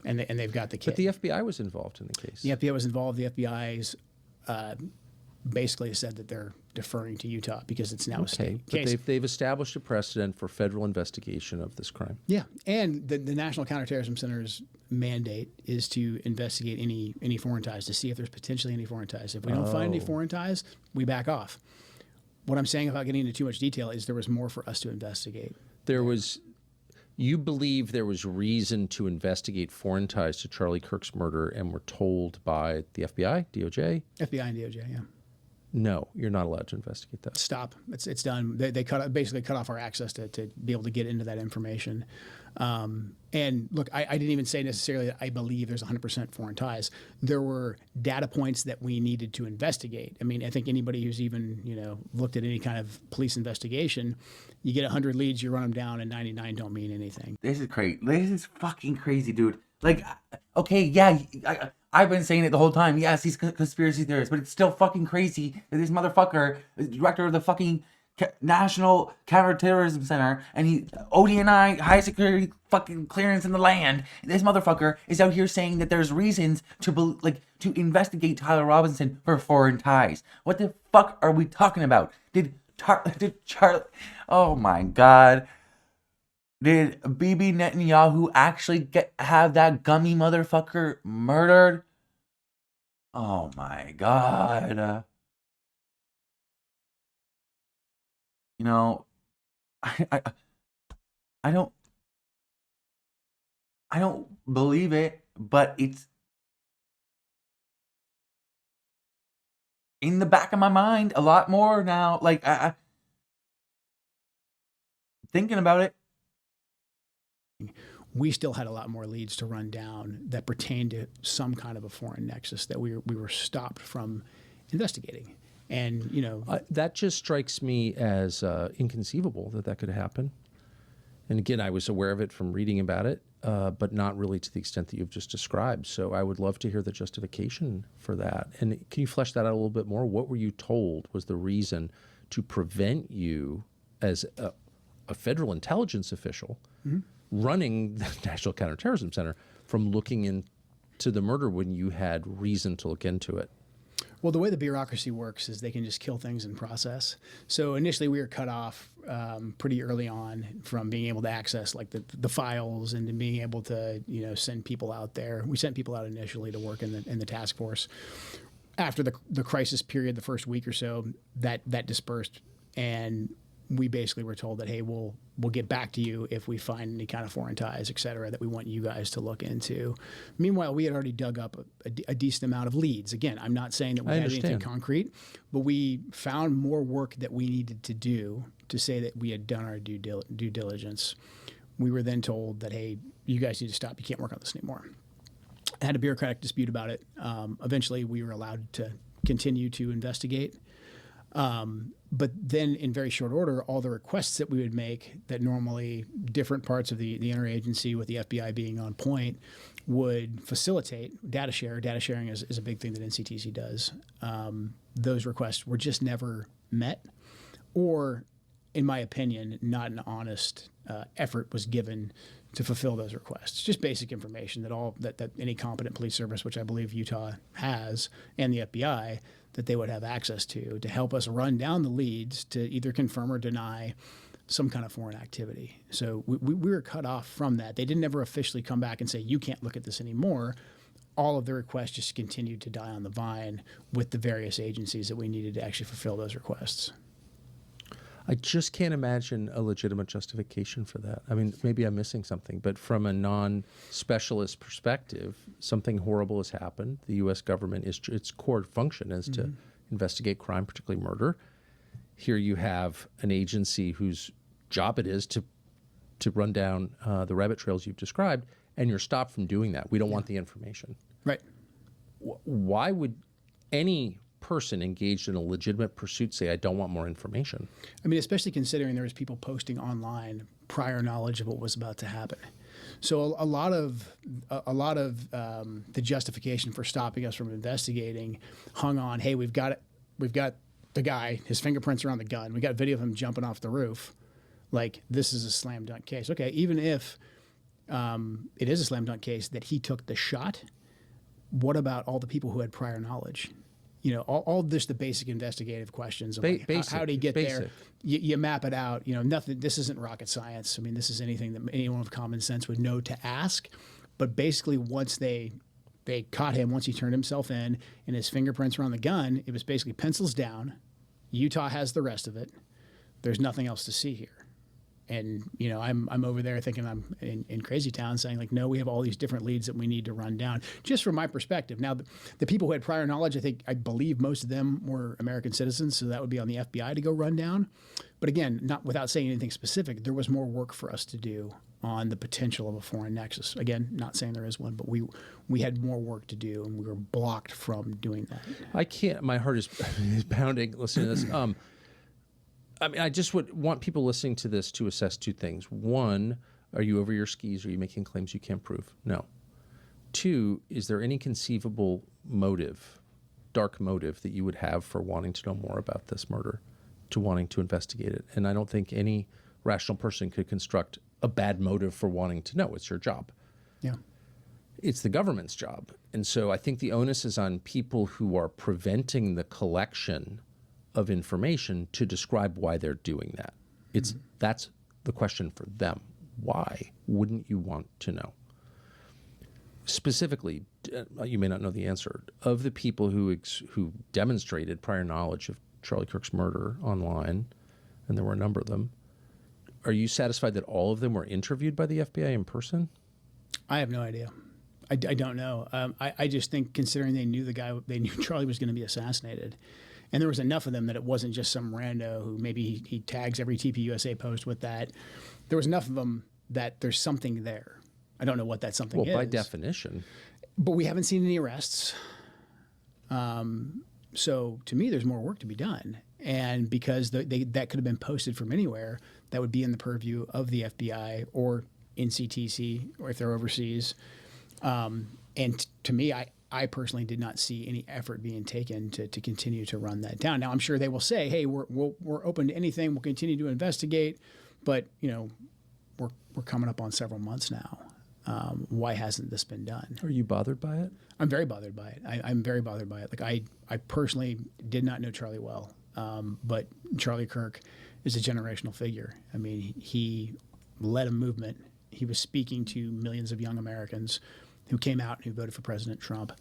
and they've got the kit. But the FBI was involved in the case. The FBI was involved. The FBI's basically said that they're deferring to Utah because it's now a state case. But they've established a precedent for federal investigation of this crime. Yeah, and the National Counterterrorism Center's mandate is to investigate any foreign ties, to see if there's potentially any foreign ties. If we don't find any foreign ties, we back off. What I'm saying, without getting into too much detail, is there was more for us to investigate. You believe there was reason to investigate foreign ties to Charlie Kirk's murder and were told by the FBI, DOJ? FBI and DOJ, yeah. No, you're not allowed to investigate that. Stop. It's done. They basically cut off our access to be able to get into that information. And look, I didn't even say necessarily that I believe there's 100% foreign ties. There were data points that we needed to investigate. I mean, I think anybody who's even looked at any kind of police investigation, you get 100 leads, you run them down, and 99 don't mean anything. This is crazy. This is fucking crazy, dude. Like, okay, yeah, I've been saying it the whole time. Yes, he's conspiracy theorist, but it's still fucking crazy that this motherfucker is director of the fucking National Counterterrorism Center, and he ODNI, high security fucking clearance in the land. This motherfucker is out here saying that there's reasons to investigate Tyler Robinson for foreign ties. What the fuck are we talking about? Did Charlie? Oh my god. Did Bibi Netanyahu actually have that gummy motherfucker murdered? Oh my god. I don't believe it, but it's in the back of my mind a lot more now. Like, thinking about it. We still had a lot more leads to run down that pertained to some kind of a foreign nexus that we were stopped from investigating. And, that just strikes me as inconceivable that could happen. And again, I was aware of it from reading about it, but not really to the extent that you've just described. So I would love to hear the justification for that. And can you flesh that out a little bit more? What were you told was the reason to prevent you, as a federal intelligence official, running the National Counterterrorism Center, from looking into the murder when you had reason to look into it? Well, the way the bureaucracy works is they can just kill things in process. So initially we were cut off pretty early on from being able to access like the files and being able to send people out there. We sent people out initially to work in the task force. After the crisis period, the first week or so, that dispersed, and we basically were told that, hey, we'll get back to you if we find any kind of foreign ties, et cetera, that we want you guys to look into. Meanwhile, we had already dug up a decent amount of leads. Again, I'm not saying that we had anything concrete, but we found more work that we needed to do to say that we had done our due diligence. We were then told that, hey, you guys need to stop. You can't work on this anymore. I had a bureaucratic dispute about it. Eventually, we were allowed to continue to investigate. But then in very short order, all the requests that we would make that normally different parts of the interagency, with the FBI being on point, would facilitate data share. Data sharing is a big thing that NCTC does. Those requests were just never met, or, in my opinion, not an honest effort was given to fulfill those requests. Just basic information that any competent police service, which I believe Utah has, and the FBI, that they would have access to help us run down the leads to either confirm or deny some kind of foreign activity. So we were cut off from that. They didn't ever officially come back and say, you can't look at this anymore. All of the requests just continued to die on the vine with the various agencies that we needed to actually fulfill those requests. I just can't imagine a legitimate justification for that. I mean, maybe I'm missing something, but from a non-specialist perspective, something horrible has happened. The U.S. government, its core function is to investigate crime, particularly murder. Here you have an agency whose job it is to run down the rabbit trails you've described, and you're stopped from doing that. We don't want the information. Right. Why would any person engaged in a legitimate pursuit say, I don't want more information? I mean, especially considering there was people posting online prior knowledge of what was about to happen. So a lot of the justification for stopping us from investigating hung on, hey, we've got the guy, his fingerprints are on the gun. We got video of him jumping off the roof. Like, this is a slam dunk case. Okay, even if it is a slam dunk case that he took the shot, what about all the people who had prior knowledge? You know, all this, the basic investigative questions of like, how did he get there? You map it out. You know, nothing. This isn't rocket science. I mean, this is anything that anyone with common sense would know to ask. But basically, once they caught him, once he turned himself in and his fingerprints were on the gun, it was basically pencils down. Utah has the rest of it. There's nothing else to see here. And, you know, I'm over there thinking I'm in crazy town saying, like, no, we have all these different leads that we need to run down. Just from my perspective. Now, the people who had prior knowledge, I believe most of them were American citizens, so that would be on the FBI to go run down. But again, not without saying anything specific, there was more work for us to do on the potential of a foreign nexus. Again, not saying there is one, but we had more work to do, and we were blocked from doing that. I can't. My heart is pounding listening to this. I mean, I just would want people listening to this to assess two things. One, are you over your skis? Are you making claims you can't prove? No. Two, is there any conceivable motive, dark motive, that you would have for wanting to know more about this murder, to wanting to investigate it? And I don't think any rational person could construct a bad motive for wanting to know. It's your job. Yeah. It's the government's job. And so I think the onus is on people who are preventing the collection of information to describe why they're doing that. That's the question for them. Why wouldn't you want to know? Specifically, you may not know the answer, of the people who demonstrated prior knowledge of Charlie Kirk's murder online, and there were a number of them, are you satisfied that all of them were interviewed by the FBI in person? I have no idea. I don't know. I just think, considering they knew Charlie was going to be assassinated, and there was enough of them that it wasn't just some rando who maybe he tags every TPUSA post with that. There was enough of them that there's something there. I don't know what that something is. Well, by definition. But we haven't seen any arrests. So to me, there's more work to be done. And because that could have been posted from anywhere, that would be in the purview of the FBI or NCTC, or if they're overseas. And to me, I personally did not see any effort being taken to continue to run that down. Now, I'm sure they will say, hey, we're open to anything. We'll continue to investigate. But, you know, we're coming up on several months now. Why hasn't this been done? Are you bothered by it? I'm very bothered by it. I'm very bothered by it. Like, I personally did not know Charlie well. But Charlie Kirk is a generational figure. I mean, he led a movement. He was speaking to millions of young Americans who came out and who voted for President Trump.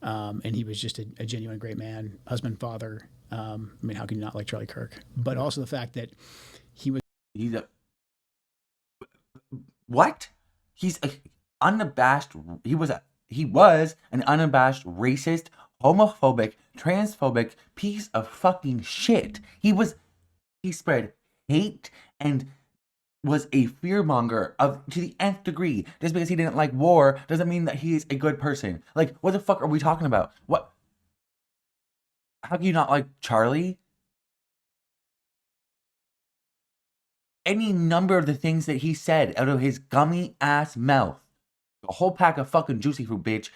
And he was just a genuine great man, husband, father. I mean, how can you not like Charlie Kirk? But also the fact that he's unabashed. He was an unabashed racist, homophobic, transphobic piece of fucking shit. He spread hate and was a fearmonger to the nth degree. Just because he didn't like war doesn't mean that he is a good person. Like, what the fuck are we talking about? What? How can you not like Charlie? Any number of the things that he said out of his gummy ass mouth. A whole pack of fucking juicy fruit, bitch.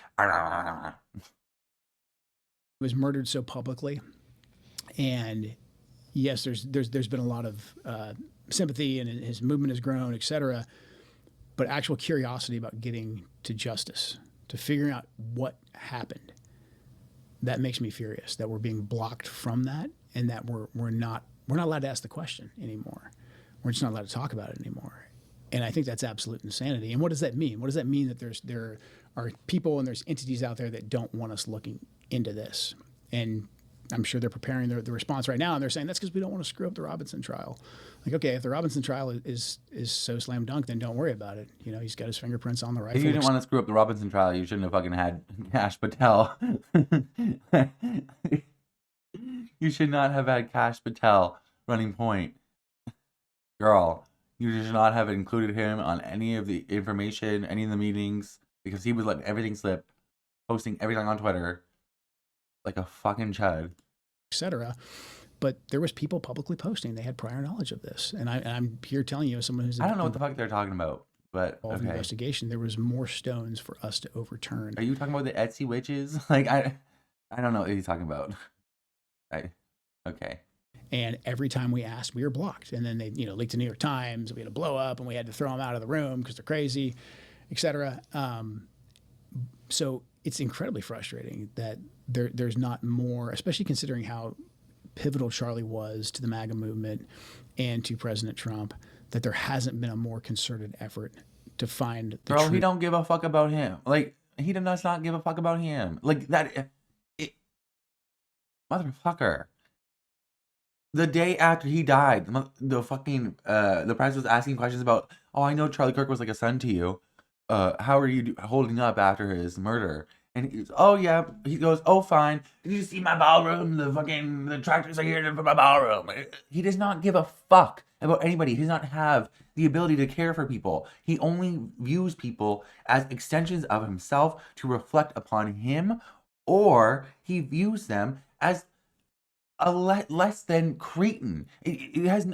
Was murdered so publicly, and yes, there's been a lot of sympathy, and his movement has grown, etc. But actual curiosity about getting to justice, to figuring out what happened, that makes me furious. That we're being blocked from that, and that we're not allowed to ask the question anymore. We're just not allowed to talk about it anymore. And I think that's absolute insanity. And what does that mean? What does that mean that there are people and there's entities out there that don't want us looking into this? And I'm sure they're preparing the response right now, and they're saying that's because we don't want to screw up the Robinson trial. Like, okay, if the Robinson trial is so slam dunk, then don't worry about it. You know, he's got his fingerprints on the rifle. If you didn't want to screw up the Robinson trial, you shouldn't have fucking had Cash Patel. You should not have had Cash Patel running point. Girl, you should not have included him on any of the information, any of the meetings, because he was letting everything slip, posting everything on Twitter like a fucking chud, etc. But there was people publicly posting they had prior knowledge of this, and I'm here telling you as someone who's I don't know what the fuck they're talking about, but involved in the investigation, there was more stones for us to overturn. Are you talking about the Etsy witches? Like I don't know what he's talking about. Okay. And every time we asked, we were blocked. And then they, leaked to New York Times. We had a blow up, and we had to throw them out of the room because they're crazy, et cetera. So it's incredibly frustrating that there's not more, especially considering how pivotal Charlie was to the MAGA movement and to President Trump, that there hasn't been a more concerted effort to find the truth. Bro, he don't give a fuck about him. Like, he does not give a fuck about him. Like, motherfucker. The day after he died, the press was asking questions about, oh, I know Charlie Kirk was like a son to you. How are you holding up after his murder? And he goes, oh yeah. He goes, oh fine. Did you see my ballroom? The tractors are here for my ballroom. He does not give a fuck about anybody. He does not have the ability to care for people. He only views people as extensions of himself to reflect upon him, or he views them as a less than cretin. It has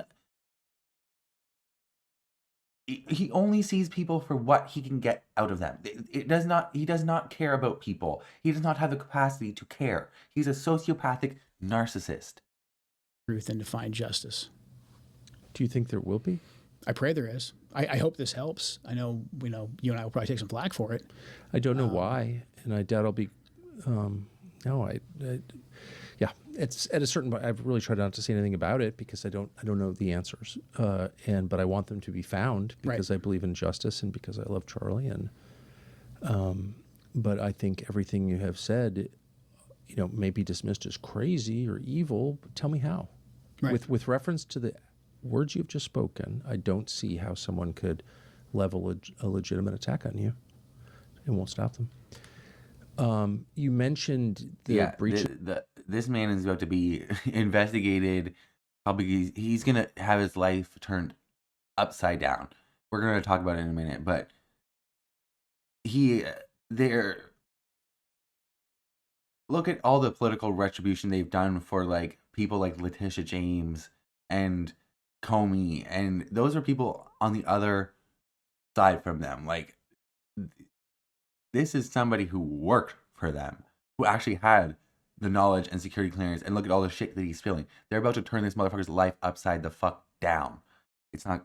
he only sees people for what he can get out of them. He does not care about people. He does not have the capacity to care. He's a sociopathic narcissist. Truth and to find justice. Do you think there will be? I pray there is. I hope this helps. I know, you and I will probably take some flack for it. I don't know why, and I doubt I'll be. Yeah, it's at a certain point. I've really tried not to say anything about it because I don't know the answers, but I want them to be found because I believe in justice and because I love Charlie. And but I think everything you have said, may be dismissed as crazy or evil. But tell me how. Right. With reference to the words you've just spoken, I don't see how someone could level a legitimate attack on you. It won't stop them. You mentioned the breach. This man is about to be investigated. Probably he's going to have his life turned upside down. We're going to talk about it in a minute, but look at all the political retribution they've done for like people like Letitia James and Comey, and those are people on the other side from them. Like, this is somebody who worked for them, who actually had the knowledge and security clearance, and look at all the shit that he's spilling. They're about to turn this motherfucker's life upside the fuck down. It's not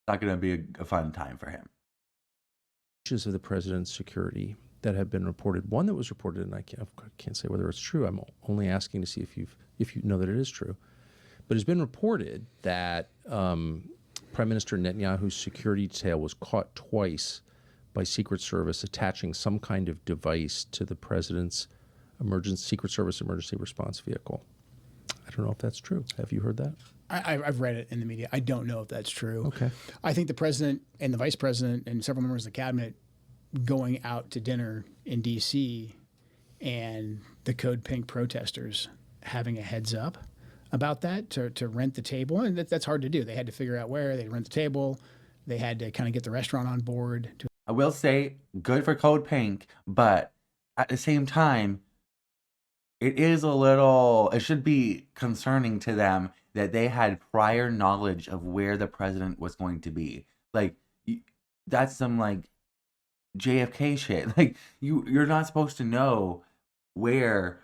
not going to be a fun time for him. Breaches of the president's security that have been reported. One that was reported, and I can't say whether it's true. I'm only asking to see if you know that it is true. But it's been reported that Prime Minister Netanyahu's security detail was caught twice by Secret Service attaching some kind of device to the president's Secret Service emergency response vehicle. I don't know if that's true. Have you heard that? I've read it in the media. I don't know if that's true. Okay. I think the president and the vice president and several members of the cabinet going out to dinner in D.C. and the Code Pink protesters having a heads up about that to rent the table. And that's hard to do. They had to figure out where they'd rent the table. They had to kind of get the restaurant on board. I will say, good for Code Pink, but at the same time, it should be concerning to them that they had prior knowledge of where the president was going to be. Like, that's some like JFK shit. Like, you're not supposed to know where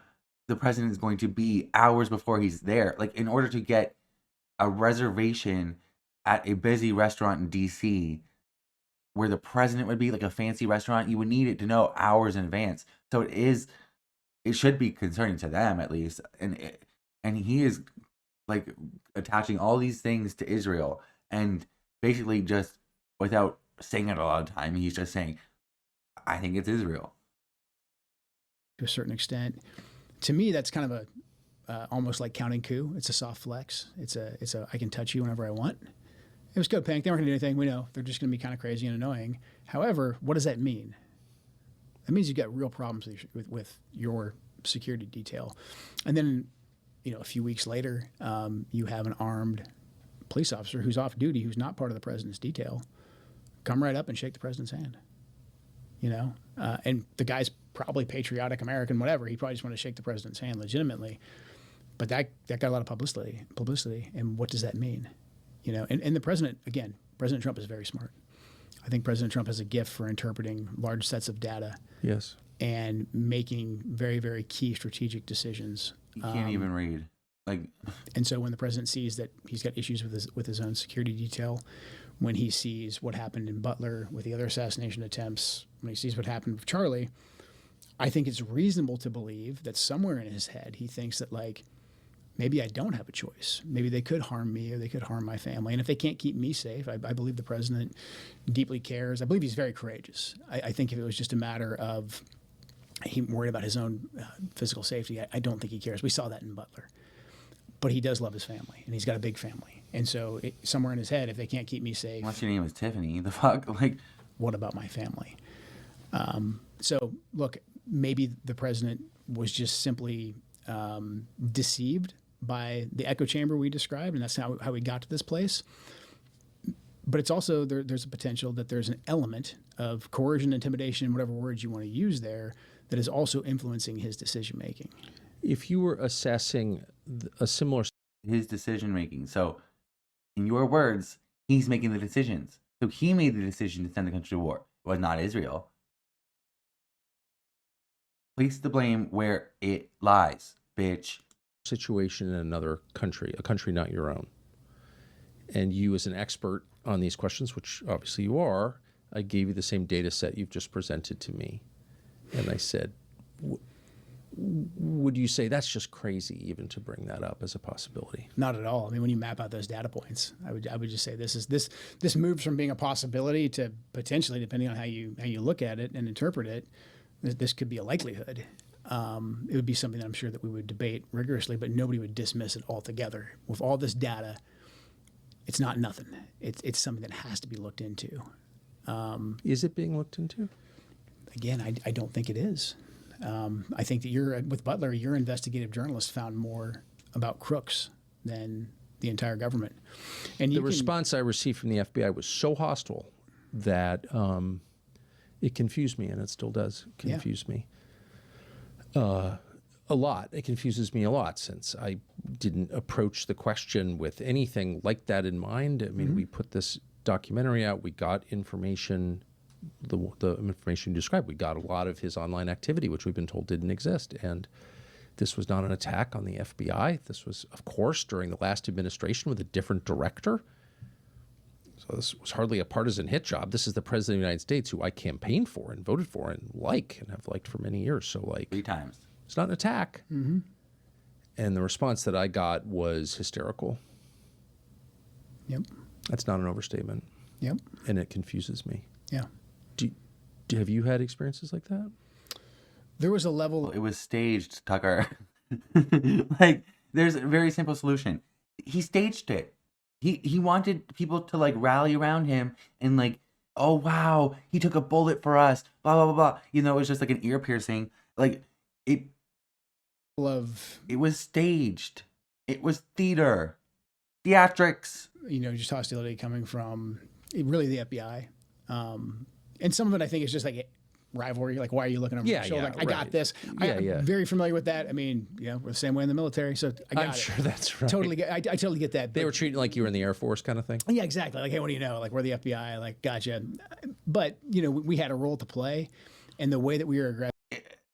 the president is going to be hours before he's there. Like, in order to get a reservation at a busy restaurant in DC where the president would be, like a fancy restaurant, you would need it to know hours in advance. So it should be concerning to them at least. And he is like attaching all these things to Israel And basically just without saying it a lot of time, he's just saying, I think it's Israel. To a certain extent. To me, that's kind of a almost like counting coup. It's a soft flex. It's a I can touch you whenever I want. It was good, Pink. They weren't going to do anything. We know they're just going to be kind of crazy and annoying. However, what does that mean? That means you've got real problems with your security detail. And then, a few weeks later, you have an armed police officer who's off duty, who's not part of the president's detail, come right up and shake the president's hand. And the guy's probably patriotic American, whatever. He probably just wanted to shake the president's hand legitimately. But that got a lot of publicity. And what does that mean? And the president, again, President Trump is very smart. I think President Trump has a gift for interpreting large sets of data. Yes. And making very, very key strategic decisions. You can't even read. And so when the president sees that he's got issues with his own security detail, when he sees what happened in Butler with the other assassination attempts, when he sees what happened with Charlie, I think it's reasonable to believe that somewhere in his head he thinks that, maybe I don't have a choice. Maybe they could harm me or they could harm my family. And if they can't keep me safe, I believe the president deeply cares. I believe he's very courageous. I think if it was just a matter of he worried about his own physical safety, I don't think he cares. We saw that in Butler. But he does love his family, and he's got a big family. And so somewhere in his head, if they can't keep me safe... Unless your name is Tiffany, the fuck? What about my family? So, look, maybe the president was just simply deceived by the echo chamber we described, and that's how we got to this place. But it's also, there's a potential that there's an element of coercion, intimidation, whatever words you want to use there, that is also influencing his decision-making. If you were assessing a similar... His decision-making. So, in your words, he's making the decisions. So he made the decision to send the country to war. It was not Israel. Place the blame where it lies, bitch. Situation in another country, a country not your own. And you, as an expert on these questions, which obviously you are, I gave you the same data set you've just presented to me. And I said, would you say that's just crazy even to bring that up as a possibility? Not at all. I mean, when you map out those data points, I would just say this moves from being a possibility to potentially, depending on how you look at it and interpret it, this could be a likelihood. It would be something that I'm sure that we would debate rigorously, but nobody would dismiss it altogether. With all this data, it's not nothing. It's something that has to be looked into. Is it being looked into? Again, I don't think it is. I think that with Butler, your investigative journalist found more about crooks than the entire government. And the response I received from the FBI was so hostile that it confused me, and it still does confuse me a lot. It confuses me a lot since I didn't approach the question with anything like that in mind. I mean, we put this documentary out. We got information. The information you described, we got a lot of his online activity, which we've been told didn't exist. And this was not an attack on the FBI. This was, of course, during the last administration with a different director. So this was hardly a partisan hit job. This is the president of the United States, who I campaigned for and voted for and have liked for many years. So 3 times. It's not an attack. Mm-hmm. And the response that I got was hysterical. Yep. That's not an overstatement. Yep. And it confuses me. Yeah. Have you had experiences like that? There was a level... It was staged, Tucker. There's a very simple solution. He staged it. He wanted people to rally around him and oh wow, he took a bullet for us. Blah blah blah blah. It was just an ear piercing. It was staged. It was theatrics. Just hostility coming from really the FBI. And some of it, I think, is just rivalry. Why are you looking over my shoulder? I got this. I'm very familiar with that. I mean, we're the same way in the military, so I got it. I'm sure that's right. Totally, I totally get that. They were treating like you were in the Air Force kind of thing? Yeah, exactly. Hey, what do you know? We're the FBI. Gotcha. But, we had a role to play, and the way that we were aggressive.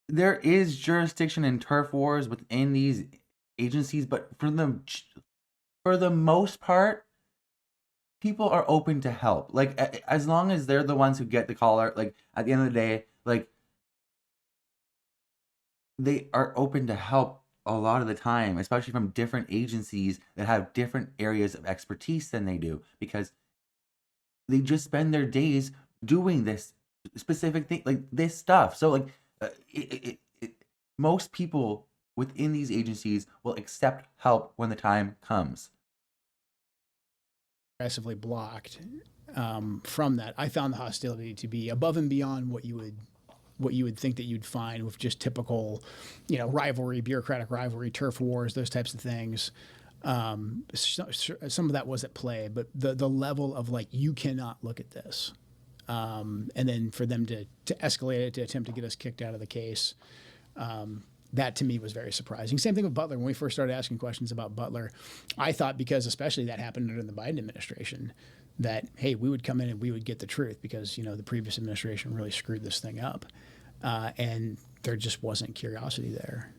There is jurisdiction in turf wars within these agencies, but for the most part, people are open to help. As long as they're the ones who get the caller, at the end of the day, they are open to help a lot of the time, especially from different agencies that have different areas of expertise than they do, because they just spend their days doing this specific thing, like this stuff. So like most people within these agencies will accept help when the time comes. Aggressively blocked from that. I found the hostility to be above and beyond what you would think that you'd find with just typical, rivalry, bureaucratic rivalry, turf wars, those types of things. Some of that was at play, but the level of like, you cannot look at this. And then for them to escalate it, to attempt to get us kicked out of the case, that to me was very surprising. Same thing with Butler. When we first started asking questions about Butler, I thought, because especially that happened under the Biden administration, that, hey, we would come in and we would get the truth, because, the previous administration really screwed this thing up. And there just wasn't curiosity there.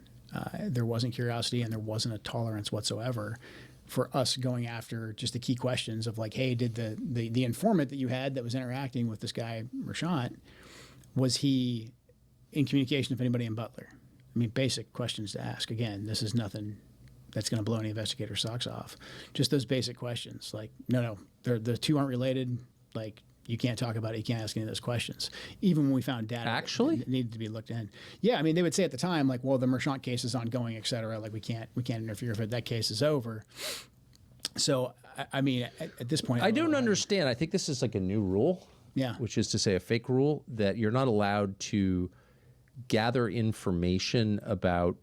There wasn't curiosity, and there wasn't a tolerance whatsoever for us going after just the key questions of like, hey, did the informant that you had that was interacting with this guy, Rashant, was he in communication with anybody in Butler? I mean, basic questions to ask. Again, this is nothing that's going to blow any investigator's socks off. Just those basic questions. Like, no, the two aren't related. Like, you can't talk about it. You can't ask any of those questions. Even when we found data that needed to be looked in. Yeah, I mean, they would say at the time, like, well, the Merchant case is ongoing, et cetera. Like, we can't interfere if that case is over. So, I mean, at this point, I don't understand. I think this is like a new rule. Yeah. Which is to say, a fake rule, that you're not allowed to gather information about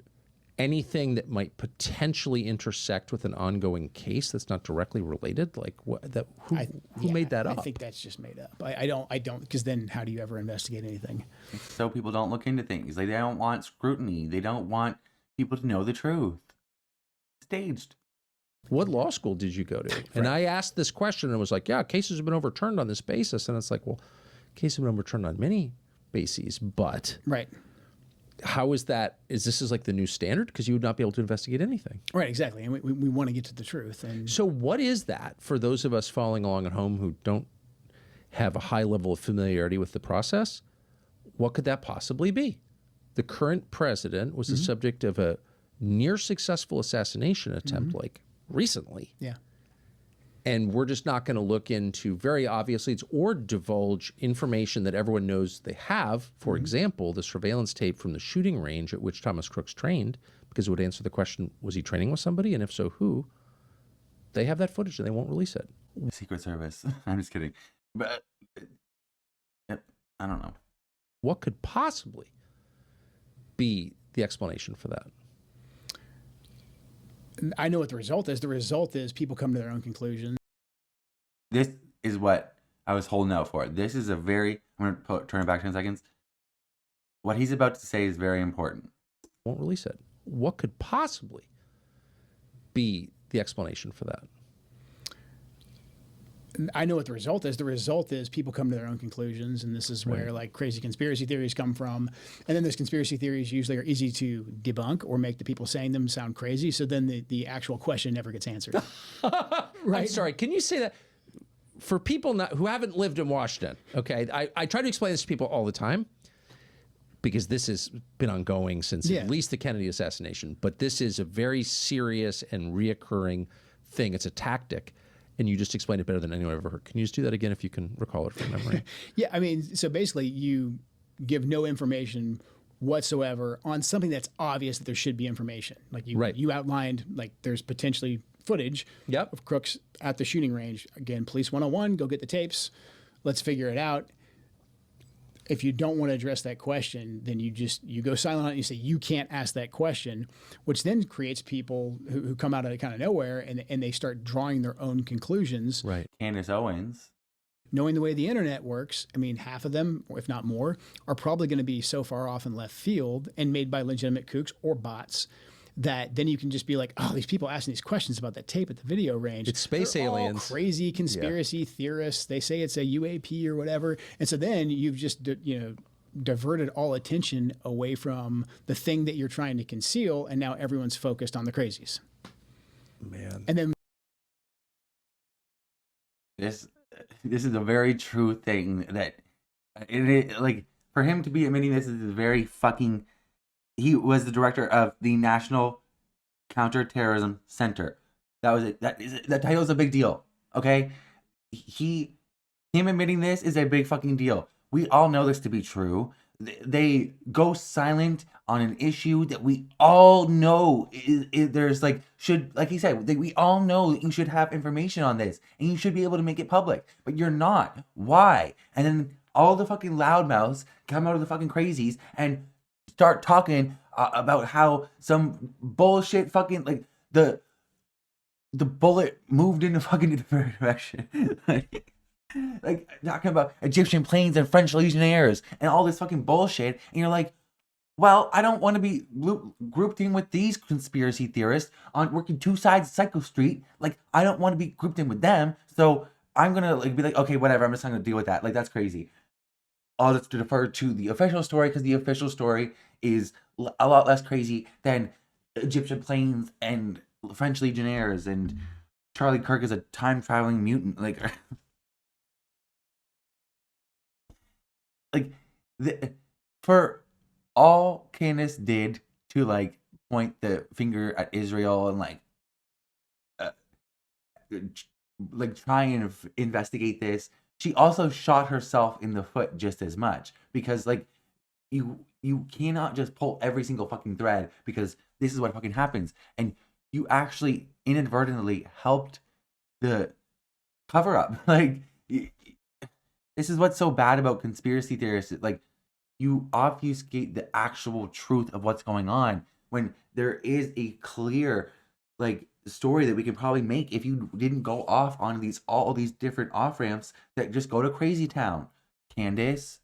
anything that might potentially intersect with an ongoing case that's not directly related. Like, who made that up? I think that's just made up. I don't, because then how do you ever investigate anything? So people don't look into things. Like, they don't want scrutiny. They don't want people to know the truth. Staged. What law school did you go to? Right. And I asked this question and was like, yeah, cases have been overturned on this basis. And it's like, well, cases have been overturned on many bases, but right. How is that? Is this like the new standard? Because you would not be able to investigate anything. Right, exactly. And we want to get to the truth. And so what is that for those of us following along at home who don't have a high level of familiarity with the process? What could that possibly be? The current president was the subject of a near successful assassination attempt, like recently. Yeah. And we're just not going to look into, very obviously, or divulge information that everyone knows they have. For example, the surveillance tape from the shooting range at which Thomas Crooks trained, because it would answer the question, was he training with somebody? And if so, who? They have that footage and they won't release it. Secret Service. I'm just kidding. But I don't know. What could possibly be the explanation for that? I know what the result is. The result is people come to their own conclusions. This is what I was holding out for. This is I'm going to turn it back 10 seconds. What he's about to say is very important. Won't release it. What could possibly be the explanation for that? I know what the result is. The result is people come to their own conclusions, and this is where like crazy conspiracy theories come from. And then those conspiracy theories usually are easy to debunk or make the people saying them sound crazy. So then the actual question never gets answered. Right? I'm sorry. Can you say that for people who haven't lived in Washington? Okay, I try to explain this to people all the time because this has been ongoing since at least the Kennedy assassination. But this is a very serious and reoccurring thing. It's a tactic. And you just explained it better than anyone I've ever heard. Can you just do that again if you can recall it from memory? Yeah, I mean, so basically you give no information whatsoever on something that's obvious that there should be information. Like you outlined, like there's potentially footage of Crooks at the shooting range. Again, Police 101, go get the tapes. Let's figure it out. If you don't want to address that question, then you go silent on it and you say, you can't ask that question, which then creates people who come out of kind of nowhere and they start drawing their own conclusions. Right. Candace Owens. Knowing the way the internet works, I mean, half of them, if not more, are probably going to be so far off in left field and made by legitimate kooks or bots that then you can just be like, oh, these people asking these questions about that tape at the video range. It's space They're aliens. All crazy conspiracy theorists. They say it's a UAP or whatever. And so then you've just, diverted all attention away from the thing that you're trying to conceal. And now everyone's focused on the crazies. Man. And then This is a very true thing that like for him to be admitting this is very fucking. He was the director of the National Counterterrorism Center. That was it. That title is a big deal. Okay, him admitting this is a big fucking deal. We all know this to be true. They go silent on an issue that we all know there's like should like he said we all know that you should have information on this and you should be able to make it public, but you're not. Why? And then all the fucking loudmouths come out of the fucking crazies and start talking about how some bullshit fucking like the bullet moved in a fucking different direction. Like talking about Egyptian planes and French legionnaires and all this fucking bullshit, and you're like, well, I don't want to be grouped in with these conspiracy theorists on working two sides of Psycho Street. Like, I don't want to be grouped in with them, so I'm gonna like be like, okay, whatever. I'm just not gonna deal with that. Like, that's crazy. I'll just defer to the official story because the official story is a lot less crazy than Egyptian planes and French legionnaires and Charlie Kirk is a time traveling mutant. Like. Like, for all Candace did to like point the finger at Israel and like try and investigate this, she also shot herself in the foot just as much because like you cannot just pull every single fucking thread because this is what fucking happens, and you actually inadvertently helped the cover up. Like. This is what's so bad about conspiracy theorists. Like, you obfuscate the actual truth of what's going on when there is a clear, like, story that we could probably make if you didn't go off on all these different off ramps that just go to crazy town. Candace?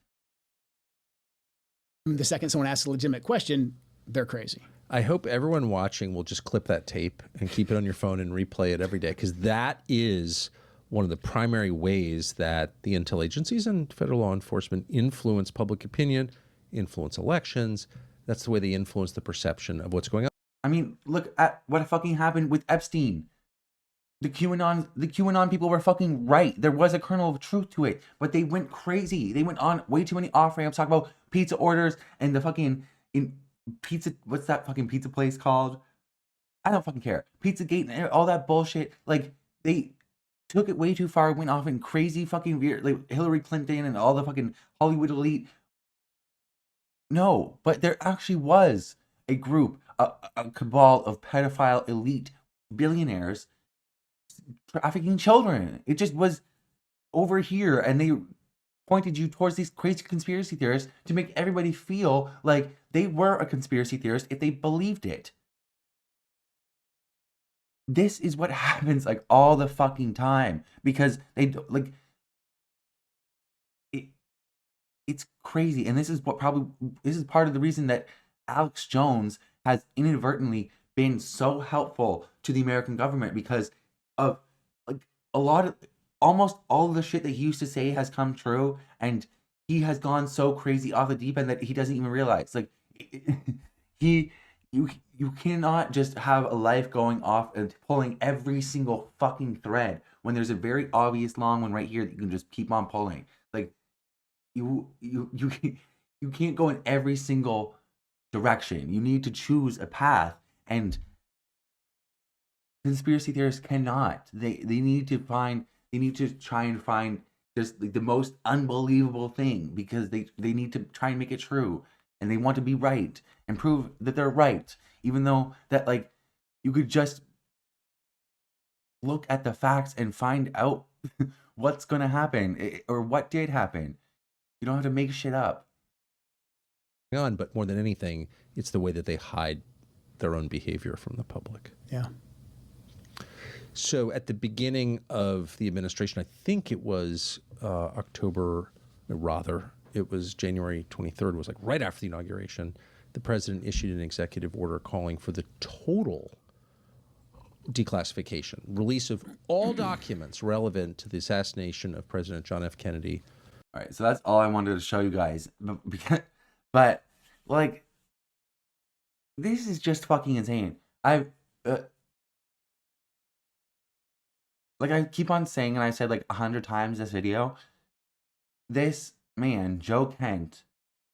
The second someone asks a legitimate question, they're crazy. I hope everyone watching will just clip that tape and keep it on your phone and replay it every day, because that is one of the primary ways that the intel agencies and federal law enforcement influence public opinion, influence elections. That's the way they influence the perception of what's going on. I mean, look at what fucking happened with Epstein. The QAnon people were fucking right. There was a kernel of truth to it, but they went crazy. They went on way too many off ramps, talk about pizza orders and the fucking pizza. What's that fucking pizza place called? I don't fucking care. Pizzagate and all that bullshit. Like, they took it way too far, went off in crazy fucking weird, like Hillary Clinton and all the fucking Hollywood elite. No, but there actually was a group, a cabal of pedophile elite billionaires trafficking children. It just was over here, and they pointed you towards these crazy conspiracy theorists to make everybody feel like they were a conspiracy theorist if they believed it. This is what happens like all the fucking time because they like it's crazy, and this is part of the reason that Alex Jones has inadvertently been so helpful to the American government because of like almost all of the shit that he used to say has come true, and he has gone so crazy off the deep end that he doesn't even realize. Like you cannot just have a life going off and pulling every single fucking thread when there's a very obvious long one right here that you can just keep on pulling. Like you can't go in every single direction. You need to choose a path, and conspiracy theorists cannot. They need to try and find just like the most unbelievable thing because they need to try and make it true, and they want to be right and prove that they're right, even though that like you could just look at the facts and find out what's going to happen or what did happen. You don't have to make shit up. But more than anything, it's the way that they hide their own behavior from the public. Yeah. So at the beginning of the administration, I think it was it was January 23rd, was like right after the inauguration, the president issued an executive order calling for the total declassification, release of all documents relevant to the assassination of President John F. Kennedy. All right, so that's all I wanted to show you guys. But like, this is just fucking insane. Like I keep on saying, and I said like 100 times this video, this man, Joe Kent,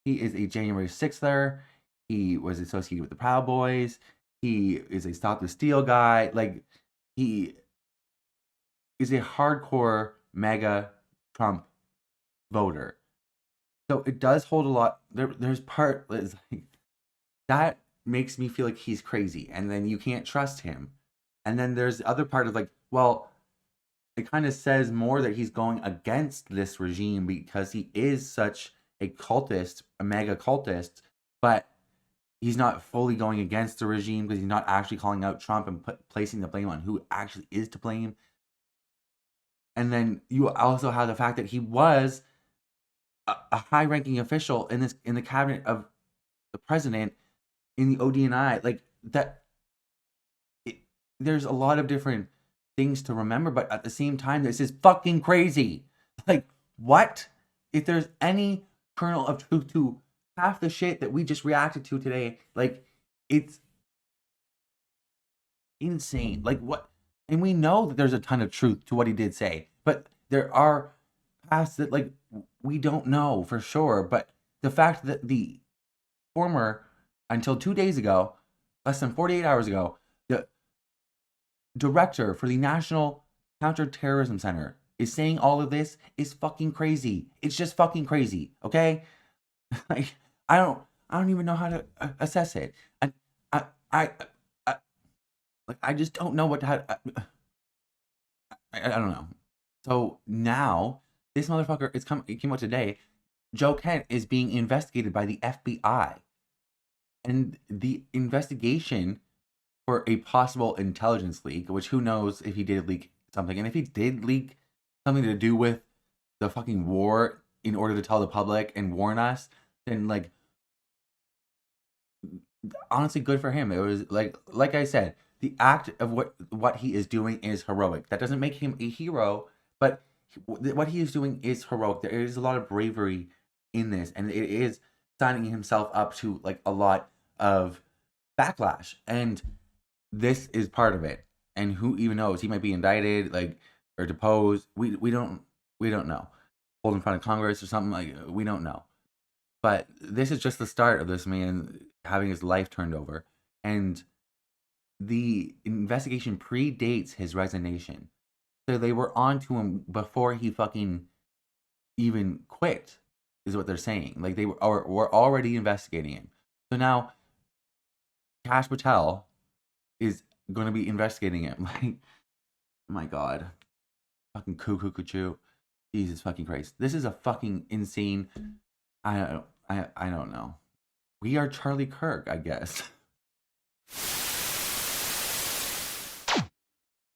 he is a January 6ther. He was associated with the Proud Boys. He is a Stop the Steal guy. Like, he is a hardcore mega Trump voter. So it does hold a lot. There's part that's like, that makes me feel like he's crazy, and then you can't trust him. And then there's the other part of like, well, it kind of says more that he's going against this regime because he is such a cultist, a mega cultist, but he's not fully going against the regime because he's not actually calling out Trump and placing the blame on who actually is to blame. And then you also have the fact that he was a high-ranking official in the cabinet of the president in the ODNI. Like that, there's a lot of different things to remember, but at the same time, this is fucking crazy. Like, what? If there's any kernel of truth to half the shit that we just reacted to today, like, it's insane. Like, what? And we know that there's a ton of truth to what he did say, but there are paths that, like, we don't know for sure. But the fact that the former, until 2 days ago, less than 48 hours ago, the director for the National Counterterrorism Center is saying all of this is fucking crazy. It's just fucking crazy, okay? Like, I don't even know how to assess it. And I just don't know what to, I don't know. So now this motherfucker it came out today. Joe Kent is being investigated by the FBI, and the investigation for a possible intelligence leak, which who knows if he did leak something, and if he did leak something to do with the fucking war in order to tell the public and warn us, then, like, honestly, good for him. It was like I said, the act of what he is doing is heroic. That doesn't make him a hero, but what he is doing is heroic. There is a lot of bravery in this, and it is signing himself up to, like, a lot of backlash, and this is part of it. And who even knows? He might be indicted, like, or deposed. We don't know. Hold in front of Congress or something, like, we don't know. But this is just the start of this man having his life turned over, and the investigation predates his resignation. So they were on to him before he fucking even quit, is what they're saying. Like, they were already investigating him. So now Kash Patel is going to be investigating him. Like, oh my God. Fucking cuckoo. Jesus fucking Christ. This is a fucking insane. I don't know. We are Charlie Kirk, I guess.